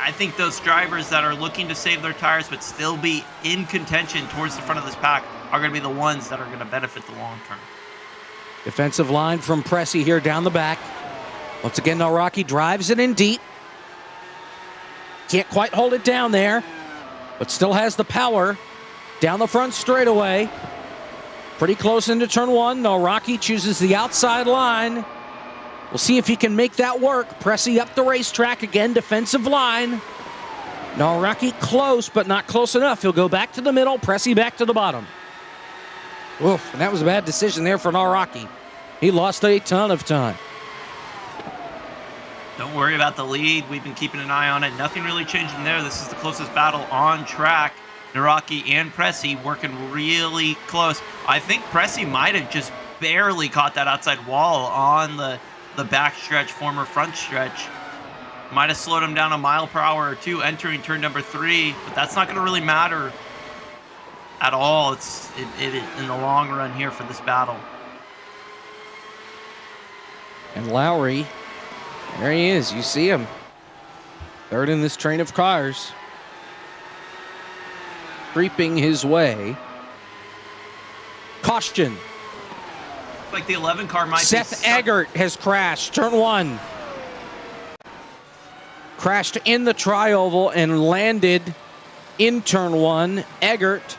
I think those drivers that are looking to save their tires but still be in contention towards the front of this pack are going to be the ones that are going to benefit the long term. Defensive line from Pressy here down the back. Once again, Nawrocki drives it in deep. Can't quite hold it down there, but still has the power down the front straightaway. Pretty close into turn 1. Nawrocki chooses the outside line. We'll see if he can make that work. Pressy up the racetrack again, defensive line. Nawrocki close, but not close enough. He'll go back to the middle, Pressy back to the bottom. Oof, and that was a bad decision there for Nawrocki. He lost a ton of time. Don't worry about the lead. We've been keeping an eye on it. Nothing really changing there. This is the closest battle on track. Nawrocki and Pressy working really close. I think Pressy might have just barely caught that outside wall on the back stretch, former front stretch. Might have slowed him down a mile per hour or two entering turn number 3, but that's not going to really matter at all. It's in the long run here for this battle. And Lowry, there he is. You see him. Third in this train of cars. Creeping his way. Caution. Like the 11 car might Seth be Eggert has crashed. Turn 1. Crashed in the tri-oval and landed in turn 1. Eggert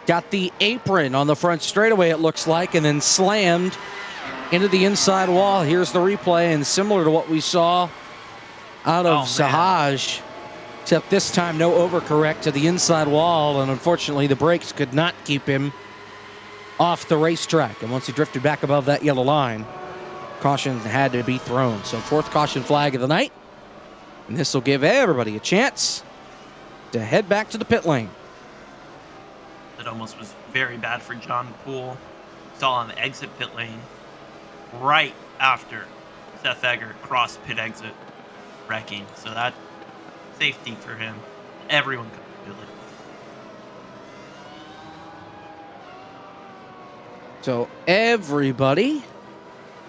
got the apron on the front straightaway, it looks like, and then slammed into the inside wall. Here's the replay, and similar to what we saw out of Sahaj, except this time no overcorrect to the inside wall, and unfortunately the brakes could not keep him off the racetrack. And once he drifted back above that yellow line, caution had to be thrown. So 4th caution flag of the night, and this will give everybody a chance to head back to the pit lane. It almost was very bad for John Poole. Saw on the exit pit lane right after Seth Eggert crossed pit exit, wrecking. So that safety for him. Everyone could feel it. So everybody,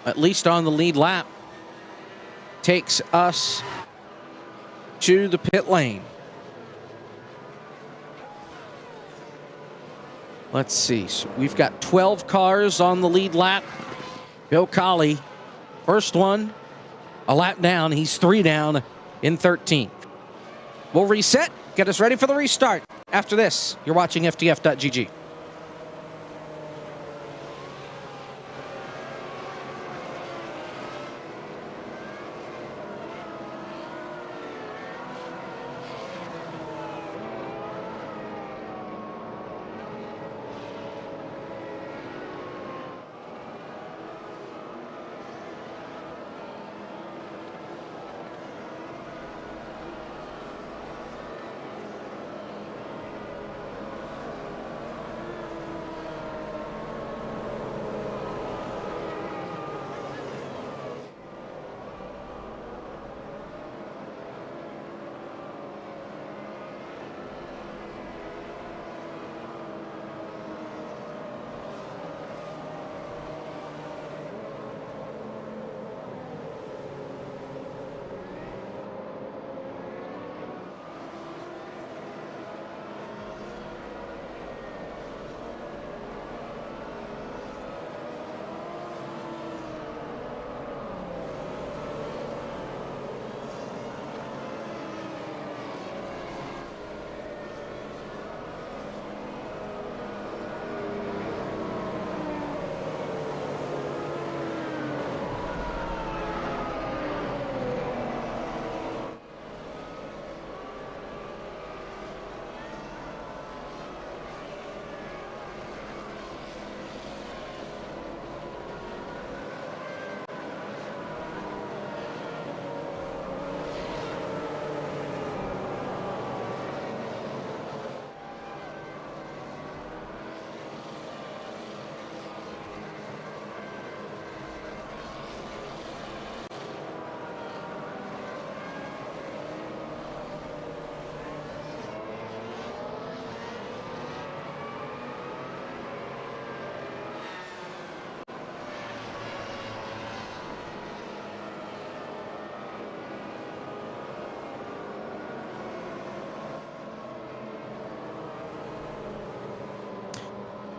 at least on the lead lap, takes us to the pit lane. Let's see. So we've got 12 cars on the lead lap. Bill Colley, first one, a lap down. He's 3 down in 13th. We'll reset, get us ready for the restart. After this, you're watching FTF.GG.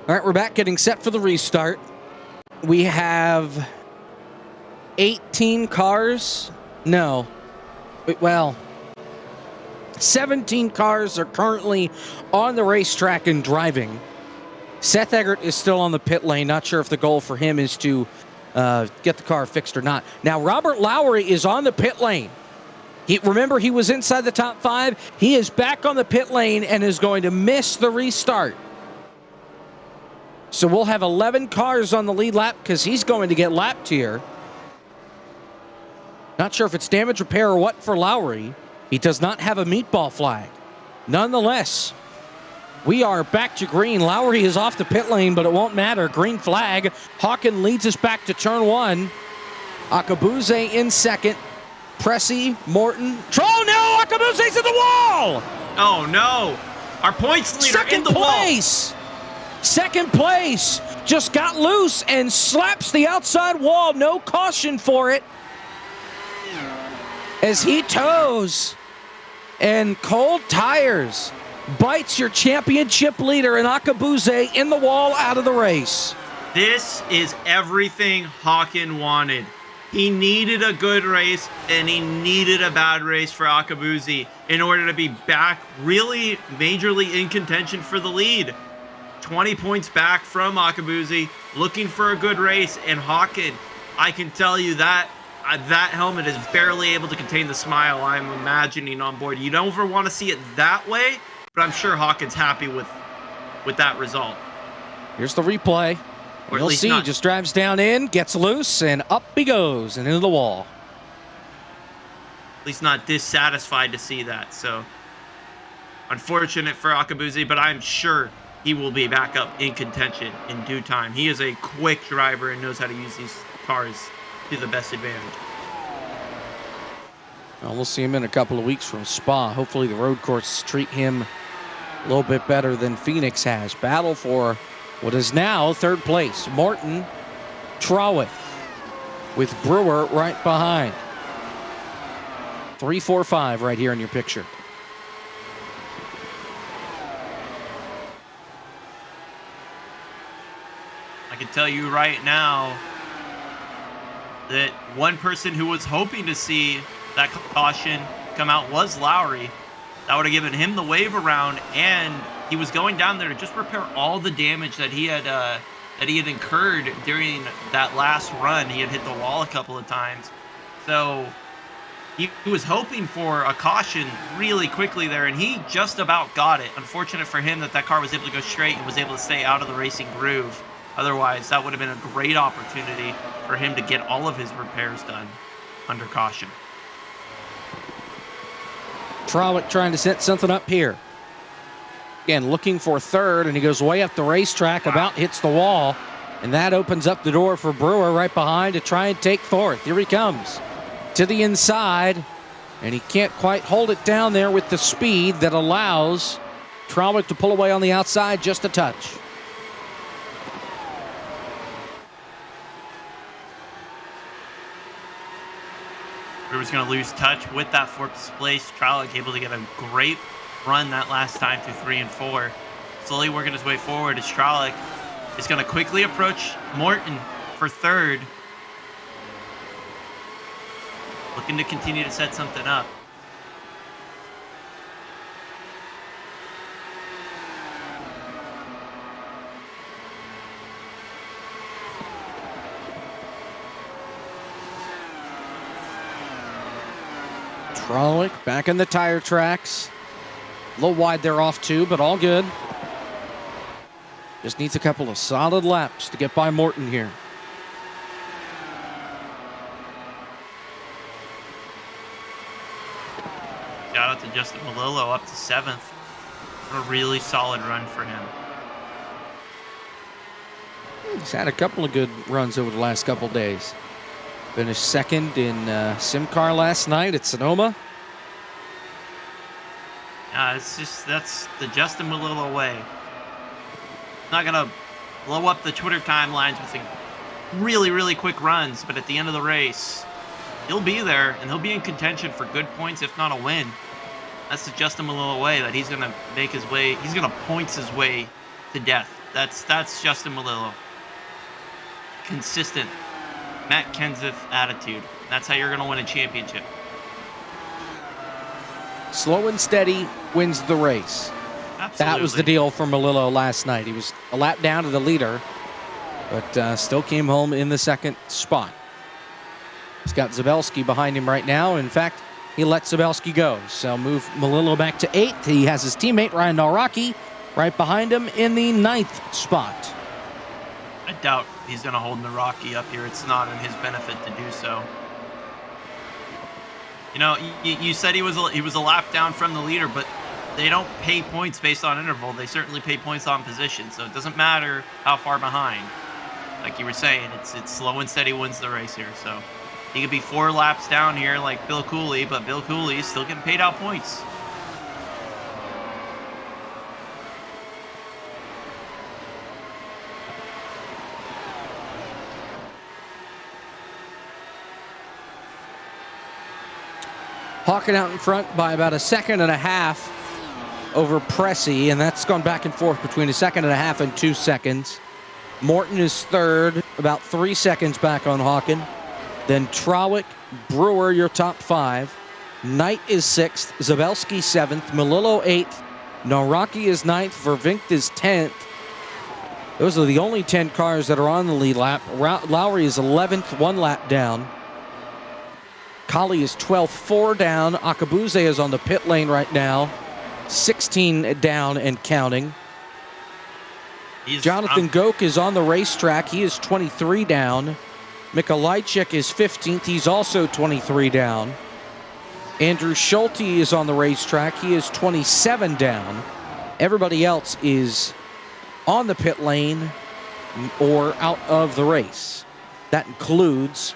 All right, we're back getting set for the restart. We have 18 cars. No. Well, 17 cars are currently on the racetrack and driving. Seth Eggert is still on the pit lane. Not sure if the goal for him is to get the car fixed or not. Now, Robert Lowry is on the pit lane. Remember, he was inside the top 5. He is back on the pit lane and is going to miss the restart. So we'll have 11 cars on the lead lap because he's going to get lapped here. Not sure if it's damage repair or what for Lowry. He does not have a meatball flag. Nonetheless, We are back to green. Lowry is off the pit lane, but it won't matter. Green flag. Hawken leads us back to turn 1. Akabuze in second. Pressy, Morton. Oh no! Akabuze's in the wall! Oh no! Our points leader in the place. Second place. Just got loose and slaps the outside wall. No caution for it. As he toes. And cold tires. Bites your championship leader and Akabuze in the wall out of the race. This is everything Hawken wanted. He needed a good race and he needed a bad race for Akabuze in order to be back really majorly in contention for the lead. 20 points back from Akabuze, looking for a good race, and Hawken, I can tell you that that helmet is barely able to contain the smile I'm imagining on board. You don't ever want to see it that way, but I'm sure Hawken's happy with that result. Here's the replay. You'll see, he just drives down in, gets loose, and up he goes, and into the wall. At least not dissatisfied to see that. So, unfortunate for Akabuze, but I'm sure he will be back up in contention in due time. He is a quick driver and knows how to use these cars to the best advantage. Well, we'll see him in a couple of weeks from Spa. Hopefully the road courses treat him a little bit better than Phoenix has. Battle for what is now third place. Morton, Trawick, with Brewer right behind. 3, 4, 5 right here in your picture. I can tell you right now that one person who was hoping to see that caution come out was Lowry. That would have given him the wave around, and he was going down there to just repair all the damage that he had incurred during that last run. He had hit the wall a couple of times, so he was hoping for a caution really quickly there, and he just about got it. Unfortunate for him that car was able to go straight and was able to stay out of the racing groove. Otherwise, that would have been a great opportunity for him to get all of his repairs done under caution. Trawick trying to set something up here. Again, looking for third, and he goes way up the racetrack, about hits the wall, and that opens up the door for Brewer right behind to try and take fourth. Here he comes to the inside, and he can't quite hold it down there with the speed that allows Trawick to pull away on the outside just a touch. Brewer's going to lose touch with that fourth place. Trawick able to get a great run that last time through 3 and 4. Slowly working his way forward as Trawick is going to quickly approach Morton for third. Looking to continue to set something up. Trawick back in the tire tracks. A little wide there off two, but all good. Just needs a couple of solid laps to get by Morton here. Shout out to Justin Malillo up to 7th. A really solid run for him. He's had a couple of good runs over the last couple days. Finished second in SimCar last night at Sonoma. That's the Justin Malillo way. Not gonna blow up the Twitter timelines with really, really quick runs, but at the end of the race, he'll be there and he'll be in contention for good points, if not a win. That's the Justin Malillo way, that he's gonna make his way. He's gonna points his way to death. That's Justin Malillo. Consistent Matt Kenseth attitude. That's how you're going to win a championship. Slow and steady wins the race. Absolutely. That was the deal for Malillo last night. He was a lap down to the leader, but still came home in the second spot. He's got Zabelski behind him right now. In fact, he let Zabelski go. So move Malillo back to 8th. He has his teammate Ryan Nalraki right behind him in the 9th spot. I doubt he's going to hold Naraki up here. It's not in his benefit to do so. You know, you said he was a lap down from the leader, but they don't pay points based on interval. They certainly pay points on position. So it doesn't matter how far behind. Like you were saying, it's slow and steady wins the race here. So he could be 4 laps down here like Bill Cooley, but Bill Cooley is still getting paid out points. Hawken out in front by about a second and a half over Pressey, and that's gone back and forth between a second and a half and 2 seconds. Morton is third, about 3 seconds back on Hawken. Then Trawick, Brewer, your top 5. Knight is 6th, Zabelski 7th, Melillo 8th, Naraki is 9th, Vervinkt is 10th. Those are the only 10 cars that are on the lead lap. Lowry is 11th, 1 lap down. Kali is 12th, 4 down. Akabuze is on the pit lane right now, 16 down and counting. Jonathan Goke is on the racetrack. He is 23 down. Mikolajczyk is 15th. He's also 23 down. Andrew Schulte is on the racetrack. He is 27 down. Everybody else is on the pit lane or out of the race. That includes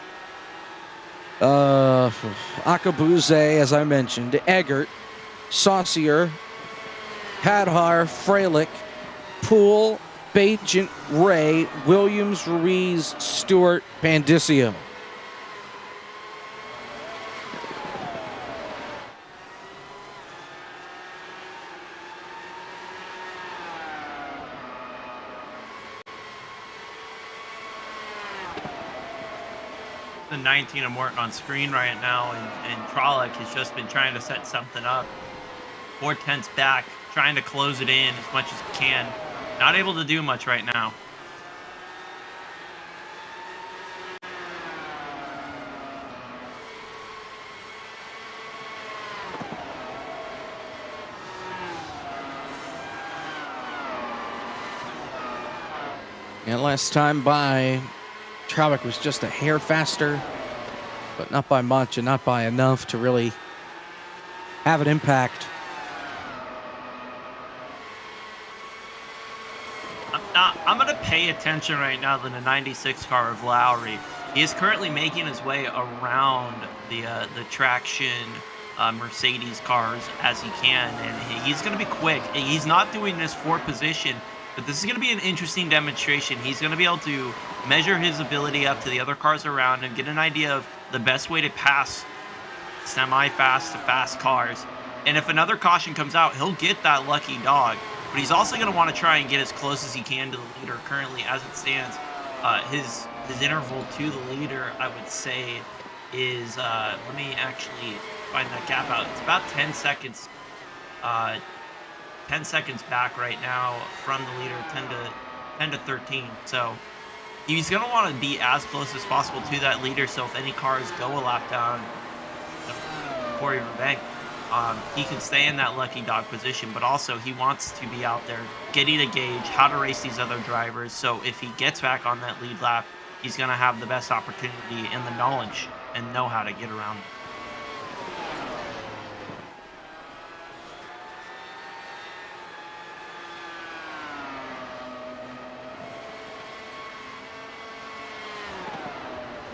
Akabuze, as I mentioned, Eggert, Saucier, Hadhar, Freilich, Poole, Bajent, Ray, Williams, Ruiz, Stewart, Pandisio. The 19 of Morton on screen right now, and Trolloc has just been trying to set something up. 4/10 back, trying to close it in as much as he can. Not able to do much right now. And last time by, Trawick was just a hair faster, but not by much and not by enough to really have an impact. I'm going to pay attention right now to the 96 car of Lowry. He is currently making his way around the traction Mercedes cars as he can, and he's going to be quick. He's not doing this for position, but this is going to be an interesting demonstration. He's going to be able to measure his ability up to the other cars around and get an idea of the best way to pass semi-fast to fast cars. And if another caution comes out, he'll get that lucky dog. But he's also going to want to try and get as close as he can to the leader. Currently, as it stands, his interval to the leader, I would say, is, let me actually find that gap out. It's about 10 seconds, 10 seconds back right now from the leader, 10 to 13. So he's going to want to be as close as possible to that leader. So if any cars go a lap down, Corey Verbank, he can stay in that lucky dog position, but also he wants to be out there getting a gauge how to race these other drivers. So if he gets back on that lead lap, he's going to have the best opportunity and the knowledge and know how to get around it.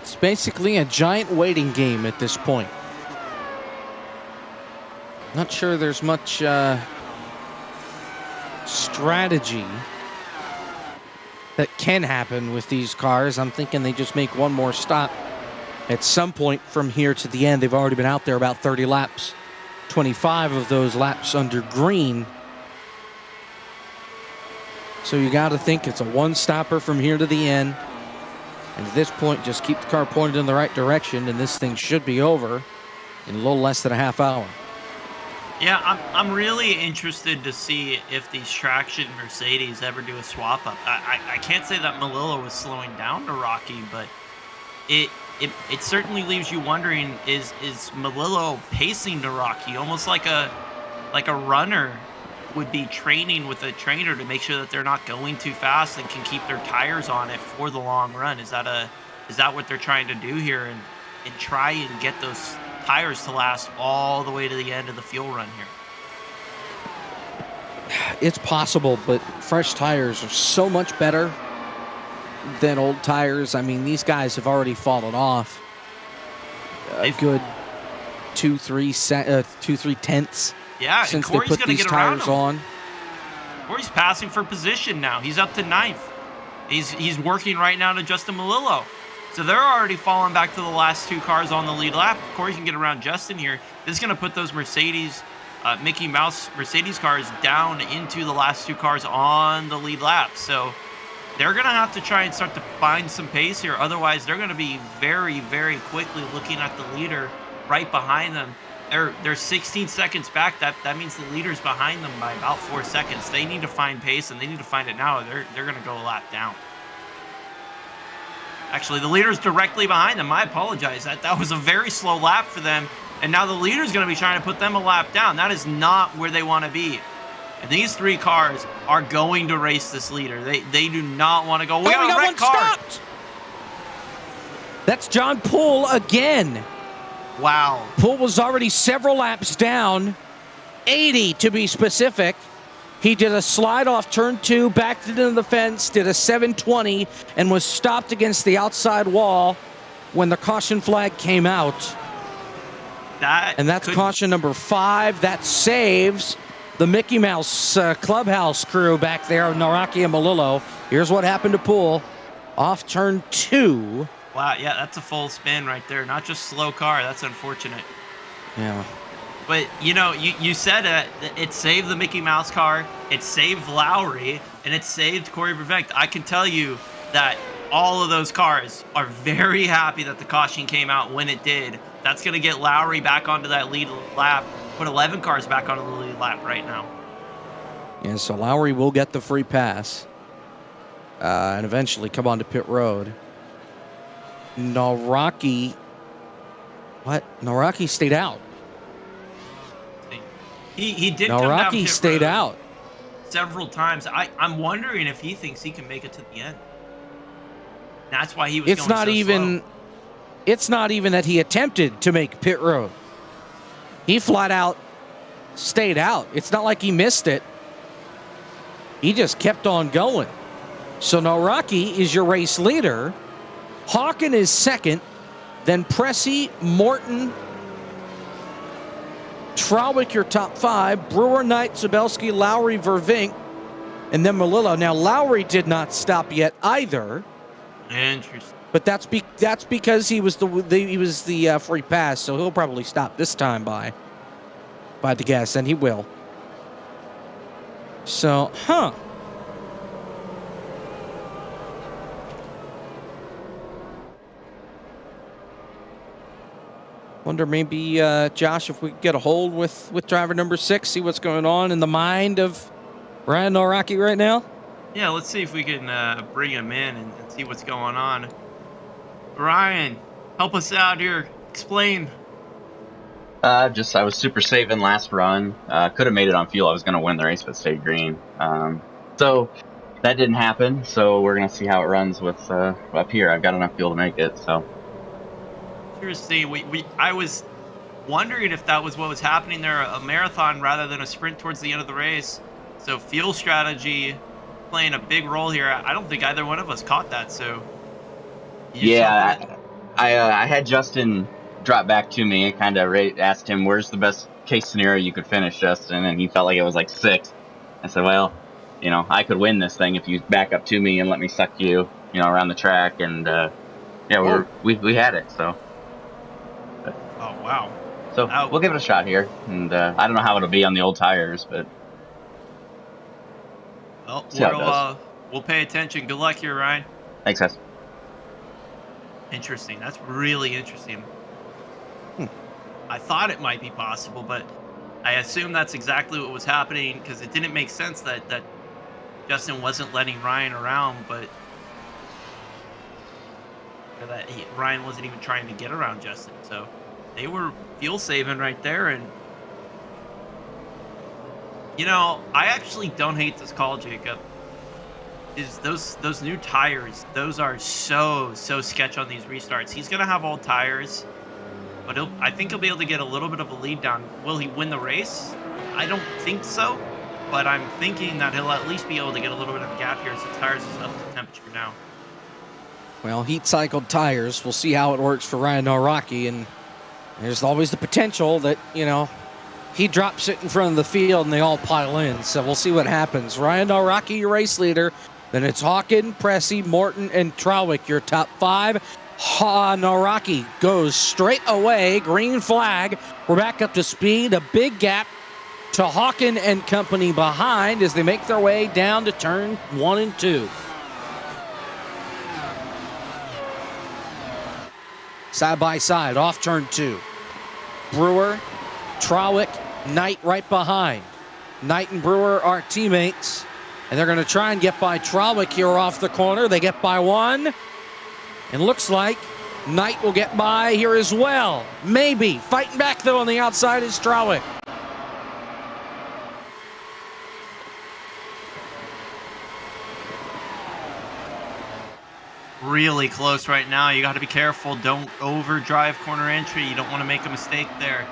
It's basically a giant waiting game at this point. Not sure there's much strategy that can happen with these cars. I'm thinking they just make one more stop at some point from here to the end. They've already been out there about 30 laps, 25 of those laps under green. So you got to think it's a one-stopper from here to the end. And at this point, just keep the car pointed in the right direction, and this thing should be over in a little less than a half hour. Yeah, I'm really interested to see if these traction Mercedes ever do a swap up. I can't say that Melillo was slowing down to Rocky, but it certainly leaves you wondering, is Melillo pacing to Rocky, almost like a runner would be training with a trainer to make sure that they're not going too fast and can keep their tires on it for the long run. Is that what they're trying to do here and try and get those tires to last all the way to the end of the fuel run here? It's possible, but fresh tires are so much better than old tires. I mean, these guys have already fallen off a good 2-3 tenths Yeah, and since they Corey's put going to these get around tires him. on. Corey's passing for position now. He's up to 9th. He's working right now to Justin Malillo. So they're already falling back to the last 2 cars on the lead lap. If Corey can get around Justin here, this is going to put those Mercedes, Mickey Mouse Mercedes cars down into the last 2 cars on the lead lap. So they're going to have to try and start to find some pace here. Otherwise, they're going to be very, very quickly looking at the leader right behind them. They're 16 seconds back. That means the leader's behind them by about 4 seconds. They need to find pace, and they need to find it now. They're going to go a lap down. Actually, the leader's directly behind them. I apologize. That was a very slow lap for them, and now the leader's going to be trying to put them a lap down. That is not where they want to be. And these 3 cars are going to race this leader. They do not want to go. We got a red one car. stopped. That's John Poole again. Wow. Poole was already several laps down, 80 to be specific. He did a slide off turn 2, backed into the fence, did a 720, and was stopped against the outside wall when the caution flag came out. And that's caution number 5. That saves the Mickey Mouse clubhouse crew back there, Naraki and Malillo. Here's what happened to Poole. Off turn 2. Wow, yeah, that's a full spin right there. Not just slow car. That's unfortunate. Yeah. But, you said it saved the Mickey Mouse car, it saved Lowry, and it saved Corey Vervecht. I can tell you that all of those cars are very happy that the caution came out when it did. That's going to get Lowry back onto that lead lap, put 11 cars back onto the lead lap right now. Yeah, so Lowry will get the free pass and eventually come onto pit road. Naraki stayed out. He did come down Naraki pit stayed road out several times. I'm wondering if he thinks he can make it to the end. That's why he was It's going not so even slow. It's not even that he attempted to make pit road. He flat out stayed out. It's not like he missed it. He just kept on going. So Naraki is your race leader. Hawken is second. Then Pressey, Morton, Trawick, your top 5. Brewer, Knight, Zabelski, Lowry, Vervink, and then Malillo. Now, Lowry did not stop yet either. Interesting. But that's because he was the free pass, so he'll probably stop this time by the guess, and he will. So, wonder maybe, Josh, if we could get a hold with driver number 6, see what's going on in the mind of Ryan Noraki right now. Yeah, let's see if we can bring him in and see what's going on. Ryan, help us out here. Explain. I was super saving last run. Could have made it on fuel. I was going to win the race, but stayed green. So that didn't happen. So we're going to see how it runs with up here. I've got enough fuel to make it. So Seriously, I was wondering if that was what was happening there, a marathon rather than a sprint towards the end of the race. So fuel strategy playing a big role here. I don't think either one of us caught that. So yeah, I had Justin drop back to me and kind of asked him, where's the best case scenario you could finish, Justin? And he felt like it was like 6. I said, well, I could win this thing if you back up to me and let me suck you, around the track. And we had it. So. Oh, wow. So we'll give it a shot here. And I don't know how it'll be on the old tires, but. Well, we'll pay attention. Good luck here, Ryan. Thanks, guys. Interesting. That's really interesting. I thought it might be possible, but I assume that's exactly what was happening because it didn't make sense that Justin wasn't letting Ryan around, but that Ryan wasn't even trying to get around Justin. So they were fuel saving right there. And, I actually don't hate this call, Jacob. Is those new tires, those are so sketch on these restarts. He's going to have old tires, but I think he'll be able to get a little bit of a lead down. Will he win the race? I don't think so. but I'm thinking that he'll at least be able to get a little bit of a gap here as the tires is up to temperature now. Well, heat-cycled tires. We'll see how it works for Ryan Naraki, and there's always the potential that, he drops it in front of the field and they all pile in. So we'll see what happens. Ryan Naraki, your race leader. Then it's Hawken, Pressey, Morton, and Trawick, your top 5. Naraki goes straight away. Green flag. We're back up to speed. A big gap to Hawken and company behind as they make their way down to turn 1 and 2. Side by side, off turn 2. Brewer, Trawick, Knight right behind. Knight and Brewer are teammates, and they're going to try and get by Trawick here off the corner. They get by 1, and looks like Knight will get by here as well. Maybe. Fighting back, though, on the outside is Trawick. Really close right now. You got to be careful. Don't overdrive corner entry. You don't want to make a mistake there.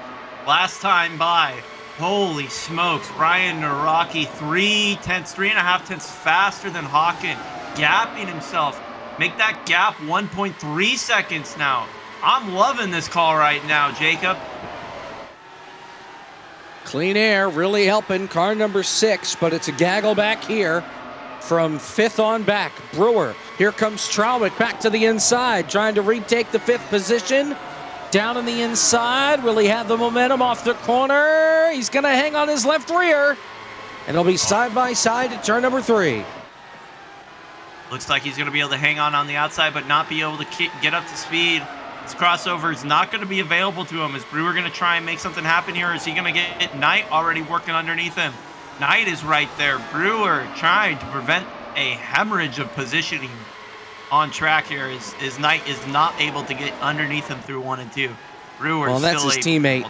Last time by, holy smokes, Ryan Naraki 3.5 tenths faster than Hawken, gapping himself. Make that gap 1.3 seconds now. I'm loving this call right now, Jacob. Clean air really helping car number 6, but it's a gaggle back here from 5th on back. Brewer, here comes Trawick back to the inside, trying to retake the 5th position. Down on the inside, will he have the momentum off the corner? He's going to hang on his left rear, and it'll be side by side to turn number 3. Looks like he's going to be able to hang on the outside, but not be able to get up to speed. This crossover is not going to be available to him. Is Brewer going to try and make something happen here? Is he going to get Knight already working underneath him? Knight is right there. Brewer trying to prevent a hemorrhage of positioning on track here. Is Knight is not able to get underneath him through 1 and 2. Brewer well, that's still his teammate.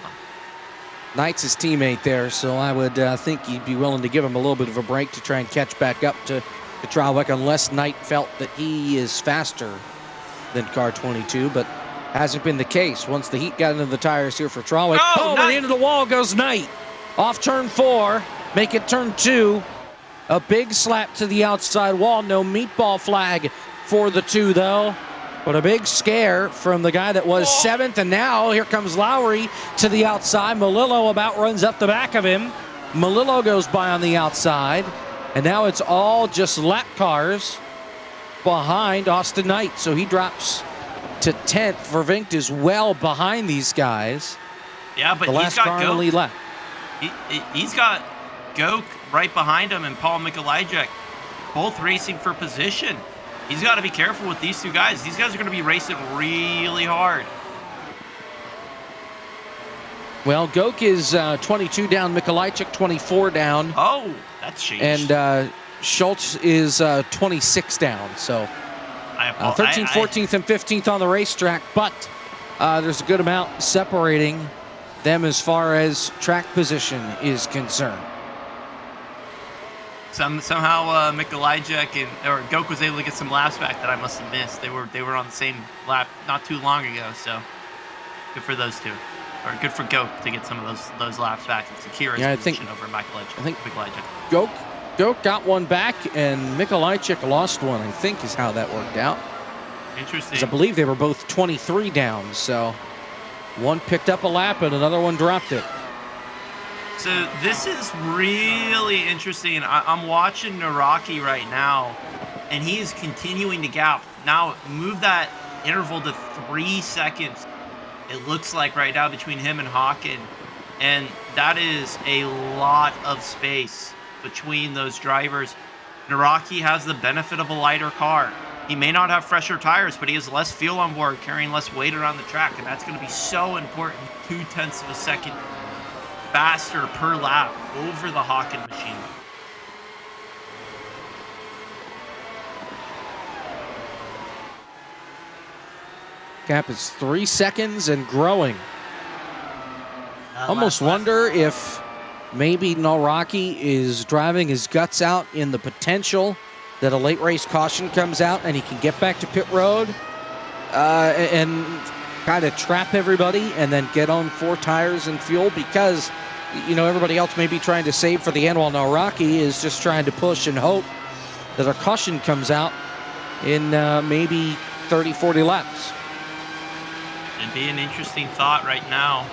Knight's his teammate there, so I would think he'd be willing to give him a little bit of a break to try and catch back up to Trawick, unless Knight felt that he is faster than car 22, but hasn't been the case. Once the heat got into the tires here for Trawick, by the end of the wall goes Knight. Off turn 4, make it turn 2. A big slap to the outside wall. No meatball flag for the 2, though. But a big scare from the guy that was 7th, and now here comes Lowry to the outside. Melillo about runs up the back of him. Melillo goes by on the outside, and now it's all just lap cars behind Austin Knight. So he drops to 10th. Vervinkt is well behind these guys. Yeah, but the last car on the lead lap. He's got Gok right behind him and Paul Mikolajczyk, both racing for position. He's got to be careful with these 2 guys. These guys are going to be racing really hard. Well, Gok is 22 down, Mikolajczyk 24 down. Oh, that's changed. And Schultz is 26 down. So 13th, 14th, and 15th on the racetrack, but there's a good amount separating them as far as track position is concerned. Somehow Mikolajczyk or Gok was able to get some laps back that I must have missed. They were on the same lap not too long ago, so good for those 2. Or good for Gok to get some of those laps back. It's Akira's position over Mikolajczyk. I think Mikolajczyk. Gok got one back, and Mikolajczyk lost one, I think is how that worked out. Interesting. 'Cause I believe they were both 23 down, so one picked up a lap and another one dropped it. So this is really interesting. I'm watching Naraki right now, and he is continuing to gap. Now move that interval to 3 seconds. It looks like right now between him and Hawken, and that is a lot of space between those drivers. Naraki has the benefit of a lighter car. He may not have fresher tires, but he has less fuel on board, carrying less weight around the track, and that's going to be so important. 0.2 of a second faster per lap over the Hawken machine. Gap is 3 seconds and growing. Almost wonder if maybe Naraki is driving his guts out in the potential that a late race caution comes out and he can get back to pit road and kind of trap everybody and then get on 4 tires and fuel, because everybody else may be trying to save for the end, while now Rocky is just trying to push and hope that a caution comes out in maybe 30, 40 laps. It'd be an interesting thought right now.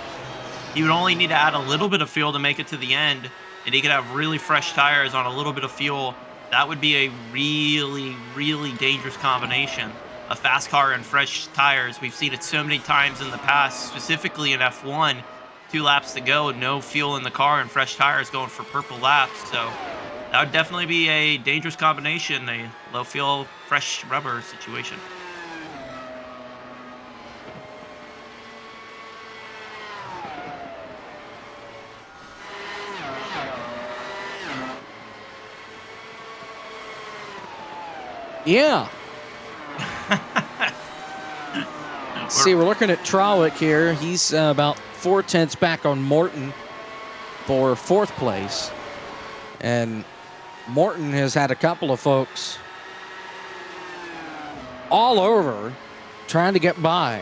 He would only need to add a little bit of fuel to make it to the end, and he could have really fresh tires on a little bit of fuel. That would be a really, really dangerous combination. A fast car and fresh tires. We've seen it so many times in the past, specifically in F1. 2 laps to go, no fuel in the car and fresh tires going for purple laps. So that would definitely be a dangerous combination, a low fuel, fresh rubber situation. Yeah. See, we're looking at Trawick here. He's about 4/10 back on Morton for 4th place. And Morton has had a couple of folks all over trying to get by.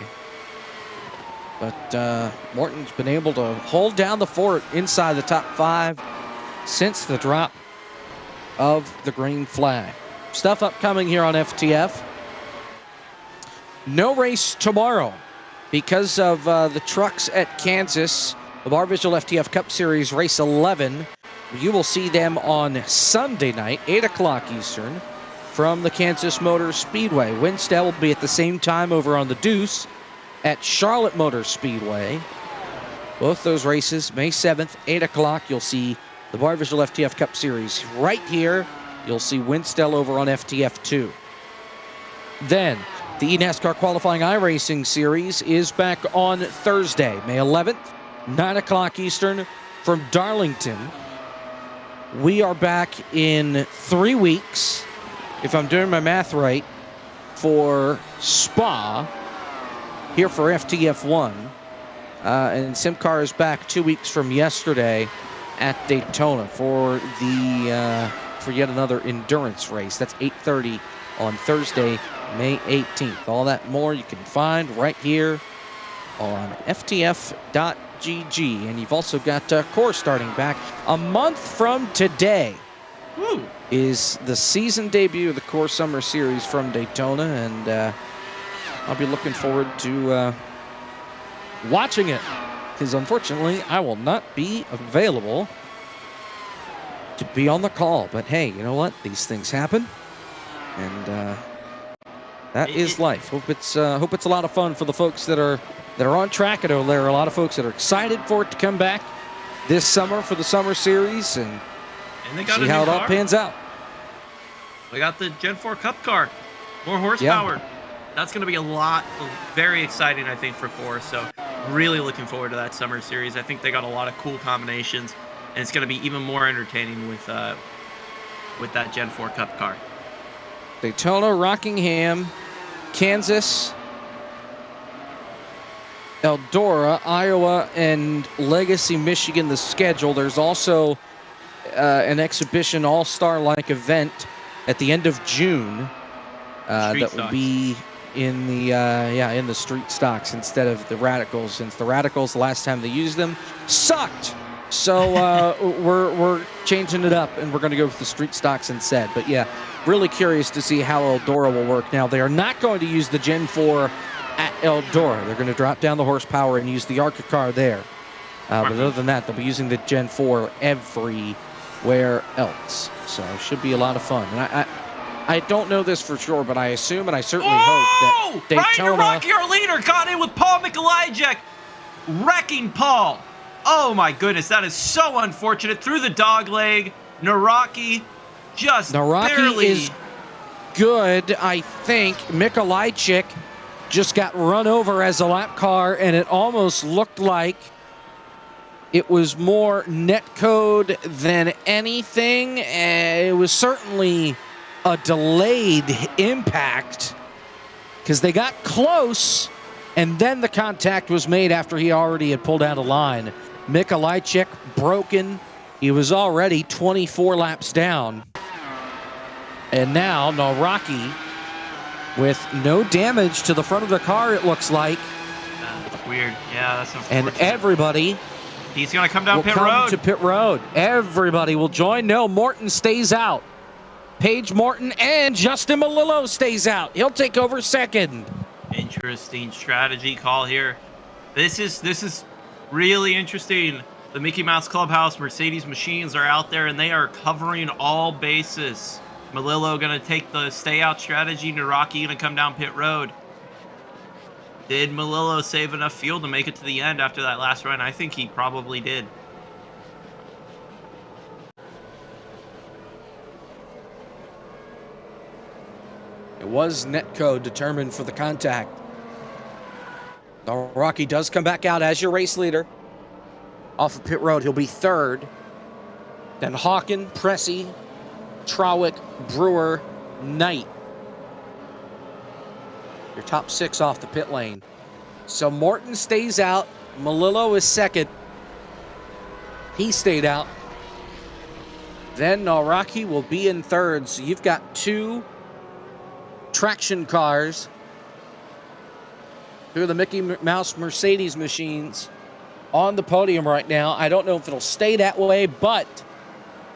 But Morton's been able to hold down the fort inside the top 5 since the drop of the green flag. Stuff upcoming here on FTF. No race tomorrow because of the trucks at Kansas. The Bar Visual FTF Cup Series Race 11. You will see them on Sunday night, 8 o'clock Eastern, from the Kansas Motor Speedway. Winston will be at the same time over on the Deuce at Charlotte Motor Speedway. Both those races, May 7th, 8 o'clock. You'll see the Bar Visual FTF Cup Series right here. You'll see Winston over on FTF2. Then, the eNASCAR Qualifying iRacing Series is back on Thursday, May 11th, 9 o'clock Eastern from Darlington. We are back in 3 weeks, if I'm doing my math right, for Spa, here for FTF1. And SimCar is back 2 weeks from yesterday at Daytona for the for yet another endurance race. That's 8:30 on Thursday, May 18th. All that more you can find right here on ftf.gg. And you've also got Core starting back a month from today. Woo. Is the season debut of the Core Summer Series from Daytona, and I'll be looking forward to watching it, because unfortunately I will not be available to be on the call. But hey, you know what? These things happen, and that is life. Hope it's a lot of fun for the folks that are on track. I know there are a lot of folks that are excited for it to come back this summer for the Summer Series, and they got see how it all pans out. We got the Gen 4 Cup car, more horsepower. Yeah. That's going to be a lot, very exciting, I think, for Core. So really looking forward to that Summer Series. I think they got a lot of cool combinations, and it's going to be even more entertaining with that Gen 4 Cup car. Daytona, Rockingham, Kansas, Eldora, Iowa, and Legacy, Michigan, the schedule. There's also an exhibition all-star-like event at the end of June that will be in the street stocks instead of the radicals, since the radicals, the last time they used them, sucked. So we're changing it up, and we're going to go with the street stocks instead. But yeah, really curious to see how Eldora will work. Now, they are not going to use the Gen 4 at Eldora. They're going to drop down the horsepower and use the ARCA car there. But other than that, they'll be using the Gen 4 everywhere else. So it should be a lot of fun. And I don't know this for sure, but I assume and I certainly hope that Daytona... Ryan Naraki, our leader, caught in with Paul Mikolajczyk, wrecking Paul. Oh my goodness, that is so unfortunate. Through the dog leg, Naraki just barely... is good, I think. Mikolajczyk just got run over as a lap car, and it almost looked like it was more net code than anything. It was certainly a delayed impact because they got close, and then the contact was made after he already had pulled out of line. Mikolajczyk broken. He was already 24 laps down. And now Naraki with no damage to the front of the car, it looks like. That's weird. Yeah, that's unfortunate. And everybody He's going to come down will pit come road. to pit road. Everybody will join. No, Morton stays out. Paige Morton and Justin Melillo stays out. He'll take over second. Interesting strategy call here. This is really interesting. The Mickey Mouse Clubhouse Mercedes machines are out there, and they are covering all bases. Melillo going to take the stay out strategy. Naraki going to come down pit road. Did Melillo save enough fuel to make it to the end after that last run? I think he probably did. It was netcode determined for the contact. Rocky does come back out as your race leader. Off of pit road, he'll be third. Then Hawken, Pressey, Trawick, Brewer, Knight. Your top 6 off the pit lane. So Morton stays out. Melillo is second. He stayed out. Then Rocky will be in third. So you've got 2 traction cars. 2 of the Mickey Mouse Mercedes machines on the podium right now. I don't know if it'll stay that way, but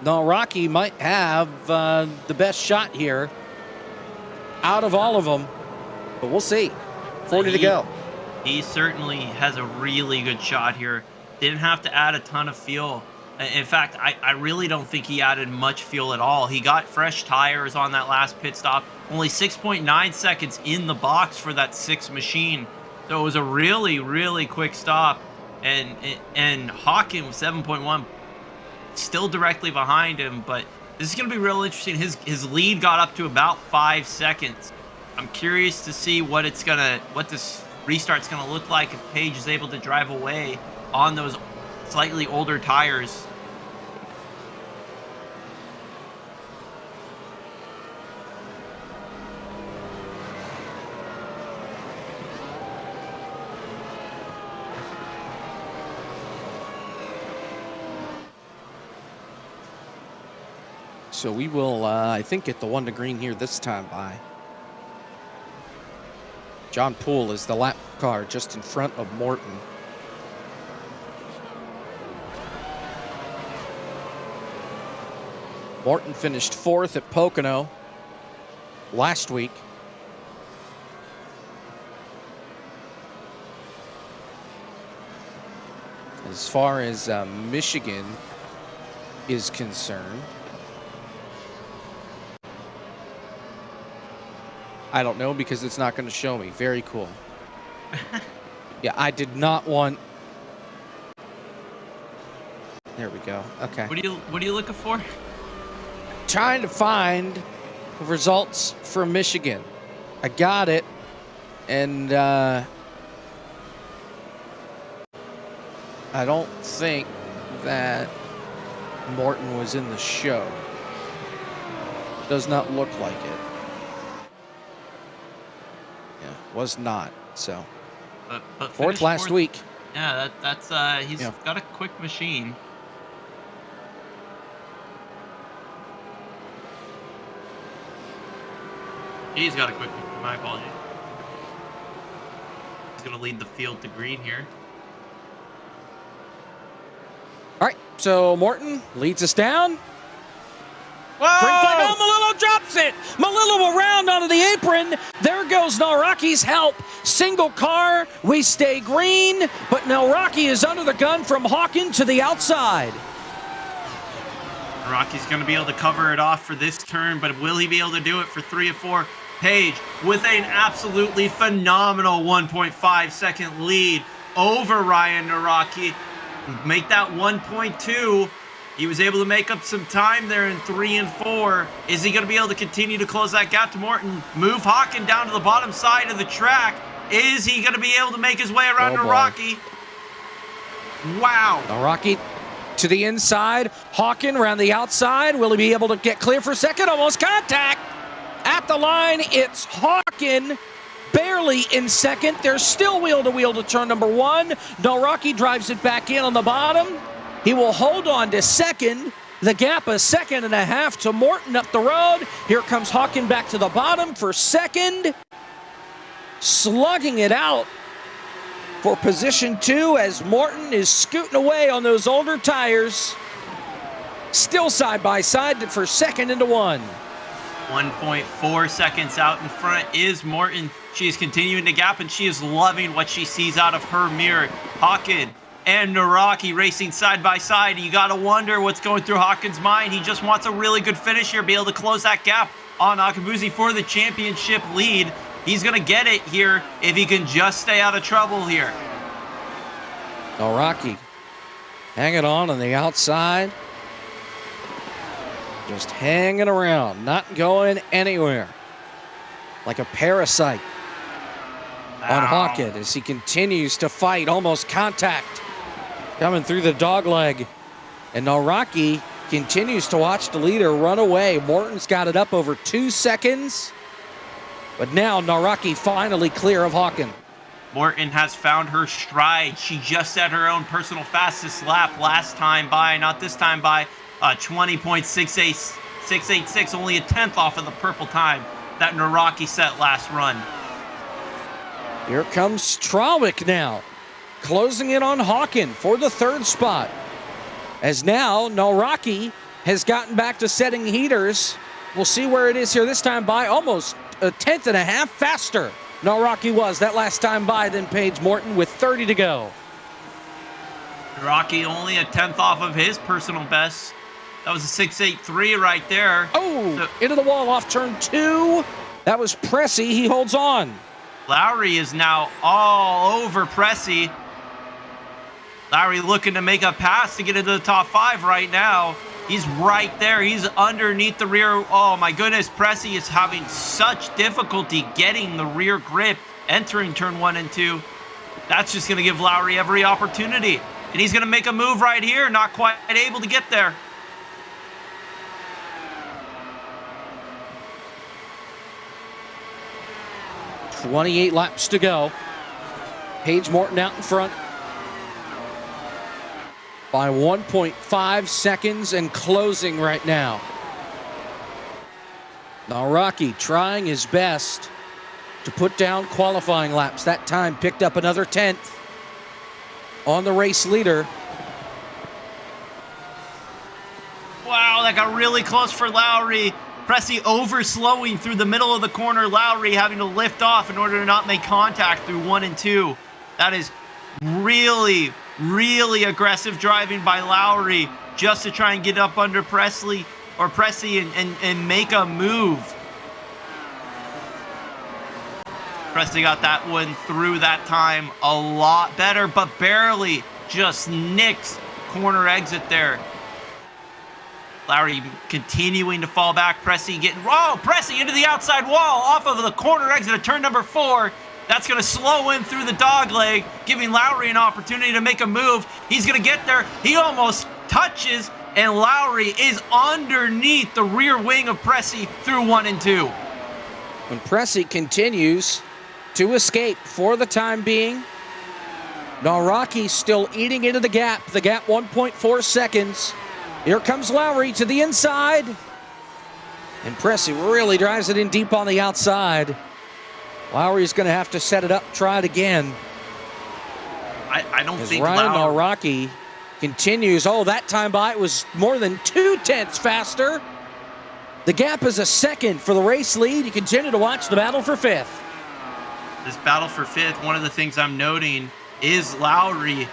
Rocky might have the best shot here out of all of them. But we'll see. 40 to go. He certainly has a really good shot here. Didn't have to add a ton of fuel. In fact, I really don't think he added much fuel at all. He got fresh tires on that last pit stop. Only 6.9 seconds in the box for that 6 machine. So it was a really, really quick stop. And Hawken with 7.1 still directly behind him. But this is going to be real interesting. His lead got up to about 5 seconds. I'm curious to see what this restart's gonna look like if Paige is able to drive away on those slightly older tires. So we will, I think, get the 1 to green here this time by. John Poole is the lap car just in front of Morton. Morton finished 4th at Pocono last week. As far as Michigan is concerned, I don't know because it's not going to show me. Very cool. Yeah, I did not want. There we go. Okay. What are you looking for? Trying to find results for Michigan. I got it, and I don't think that Morton was in the show. Does not look like it. Was not, so. But 4th last week. Yeah, that's he's got a quick machine. He's got a quick machine, my apologies. He's gonna lead the field to green here. All right, so Morton leads us down. Whoa! Green flag. Oh, Melillo drops it. Melillo will round onto the apron. There goes Naraki's help. Single car. We stay green, but Naraki is under the gun from Hawken to the outside. Rocky's going to be able to cover it off for this turn, but will he be able to do it for 3 of 4? Paige with an absolutely phenomenal 1.5 second lead over Ryan Naraki. Make that 1.2. He was able to make up some time there in 3 and 4. Is he going to be able to continue to close that gap to Morton? Move Hawken down to the bottom side of the track. Is he going to be able to make his way around Naraki? Wow. Naraki to the inside. Hawken around the outside. Will he be able to get clear for second? Almost contact. At the line, it's Hawken. Barely in second. There's still wheel-to-wheel to turn number 1. Naraki drives it back in on the bottom. He will hold on to second. The gap 1.5 seconds to Morton up the road. Here comes Hawken back to the bottom for second. Slugging it out for position 2 as Morton is scooting away on those older tires. Still side by side for second into 1. 1.4 seconds out in front is Morton. She is continuing to gap, and she is loving what she sees out of her mirror. Hawken and Naraki racing side by side. You got to wonder what's going through Hawken's mind. He just wants a really good finish here, be able to close that gap on Akabuzi for the championship lead. He's going to get it here if he can just stay out of trouble here. Naraki hanging on the outside. Just hanging around, not going anywhere. Like a parasite on Hawken as he continues to fight, almost contact coming through the dog leg. And Naraki continues to watch the leader run away. Morton's got it up over 2 seconds. But now Naraki finally clear of Hawken. Morton has found her stride. She just set her own personal fastest lap last time by, not this time by, 20.686, only a tenth off of the purple time that Naraki set last run. Here comes Strawick now, closing in on Hawken for the 3rd spot. As now Naraki has gotten back to setting heaters. We'll see where it is here this time by, almost a tenth and a half faster. Naraki was that last time by than Paige Morton with 30 to go. Naraki only a tenth off of his personal best. That was a 6.83 right there. Oh, into the wall off turn 2. That was Pressy. He holds on. Lowry is now all over Pressy. Lowry looking to make a pass to get into the top 5 right now. He's right there. He's underneath the rear. Oh my goodness, Pressy is having such difficulty getting the rear grip entering turn 1 and 2. That's just going to give Lowry every opportunity. And he's going to make a move right here. Not quite able to get there. 28 laps to go. Paige Morton out in front by 1.5 seconds and closing right now. Naraki trying his best to put down qualifying laps. That time picked up another 10th on the race leader. Wow, that got really close for Lowry. Pressy over slowing through the middle of the corner. Lowry having to lift off in order to not make contact through 1 and 2. That is really, really aggressive driving by Lowry just to try and get up under Pressy and make a move. Pressy got that one through that time a lot better, but barely just nicks corner exit there. Lowry continuing to fall back. Pressy into the outside wall off of the corner exit of turn number 4. That's going to slow in through the dog leg, giving Lowry an opportunity to make a move. He's going to get there. He almost touches, and Lowry is underneath the rear wing of Pressy through 1 and 2. When Pressy continues to escape for the time being, Naraki still eating into the gap. The gap 1.4 seconds. Here comes Lowry to the inside. And Pressy really drives it in deep on the outside. Lowry's going to have to set it up, try it again. I don't think Ryan Naraki continues. Oh, that time by it was more than 2 tenths faster. The gap is a second for the race lead. You continue to watch the battle for 5th. This battle for 5th, one of the things I'm noting is Lowry.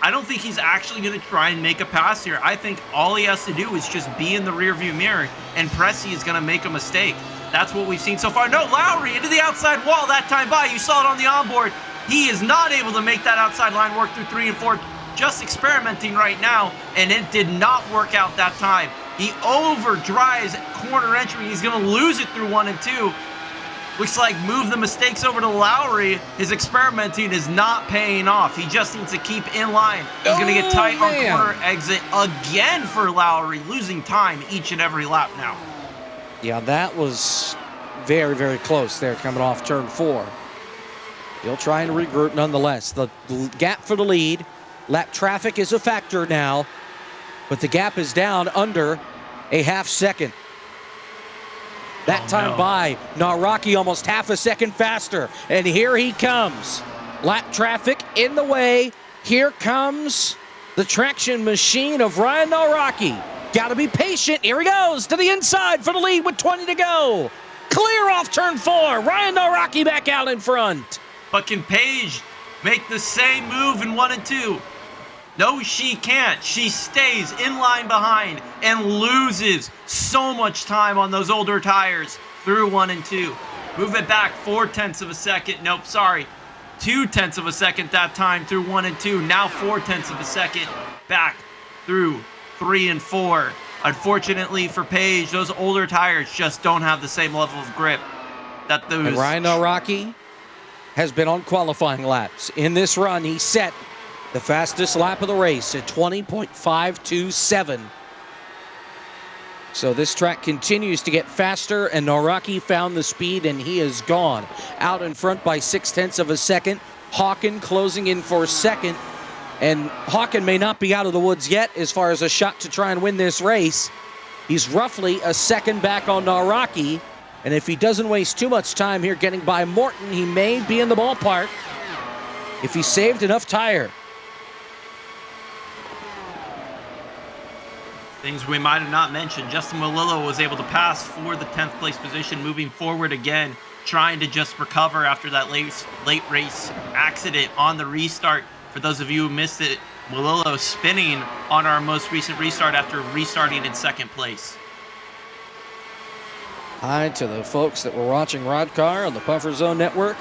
I don't think he's actually going to try and make a pass here. I think all he has to do is just be in the rearview mirror, and Pressy is going to make a mistake. That's what we've seen so far. No, Lowry into the outside wall that time by. You saw it on the onboard. He is not able to make that outside line work through 3 and 4. Just experimenting right now, and it did not work out that time. He overdrives corner entry. He's going to lose it through 1 and 2. Looks like move the mistakes over to Lowry. His experimenting is not paying off. He just needs to keep in line. He's going to get tight on corner exit again for Lowry, losing time each and every lap now. Yeah, that was very, very close there coming off turn 4. He'll try and regroup nonetheless. The gap for the lead. Lap traffic is a factor now, but the gap is down under a half second. That time by, Naraki almost half a second faster. And here he comes. Lap traffic in the way. Here comes the traction machine of Ryan Naraki. Got to be patient. Here he goes to the inside for the lead with 20 to go. Clear off turn 4. Ryan Naraki back out in front. But can Paige make the same move in 1 and 2? No, she can't. She stays in line behind and loses so much time on those older tires through 1 and 2. Move it back 0.4 of a second. Nope, sorry. 0.2 of a second that time through 1 and 2. Now 0.4 of a second back through 3 and 4. Unfortunately for Paige, those older tires just don't have the same level of grip that those. And Ryan Naraki has been on qualifying laps. In this run, he set the fastest lap of the race at 20.527. So this track continues to get faster, and Naraki found the speed, and he is gone. Out in front by 0.6 of a second. Hawken closing in for second. And Hawken may not be out of the woods yet as far as a shot to try and win this race. He's roughly a second back on Naraki. And if he doesn't waste too much time here getting by Morton, he may be in the ballpark if he saved enough tire. Things we might have not mentioned. Justin Malillo was able to pass for the 10th place position, moving forward again, trying to just recover after that late race accident on the restart. For those of you who missed it, Malillo spinning on our most recent restart after restarting in 2nd place. Hi to the folks that were watching Rodcar on the Puffer Zone Network.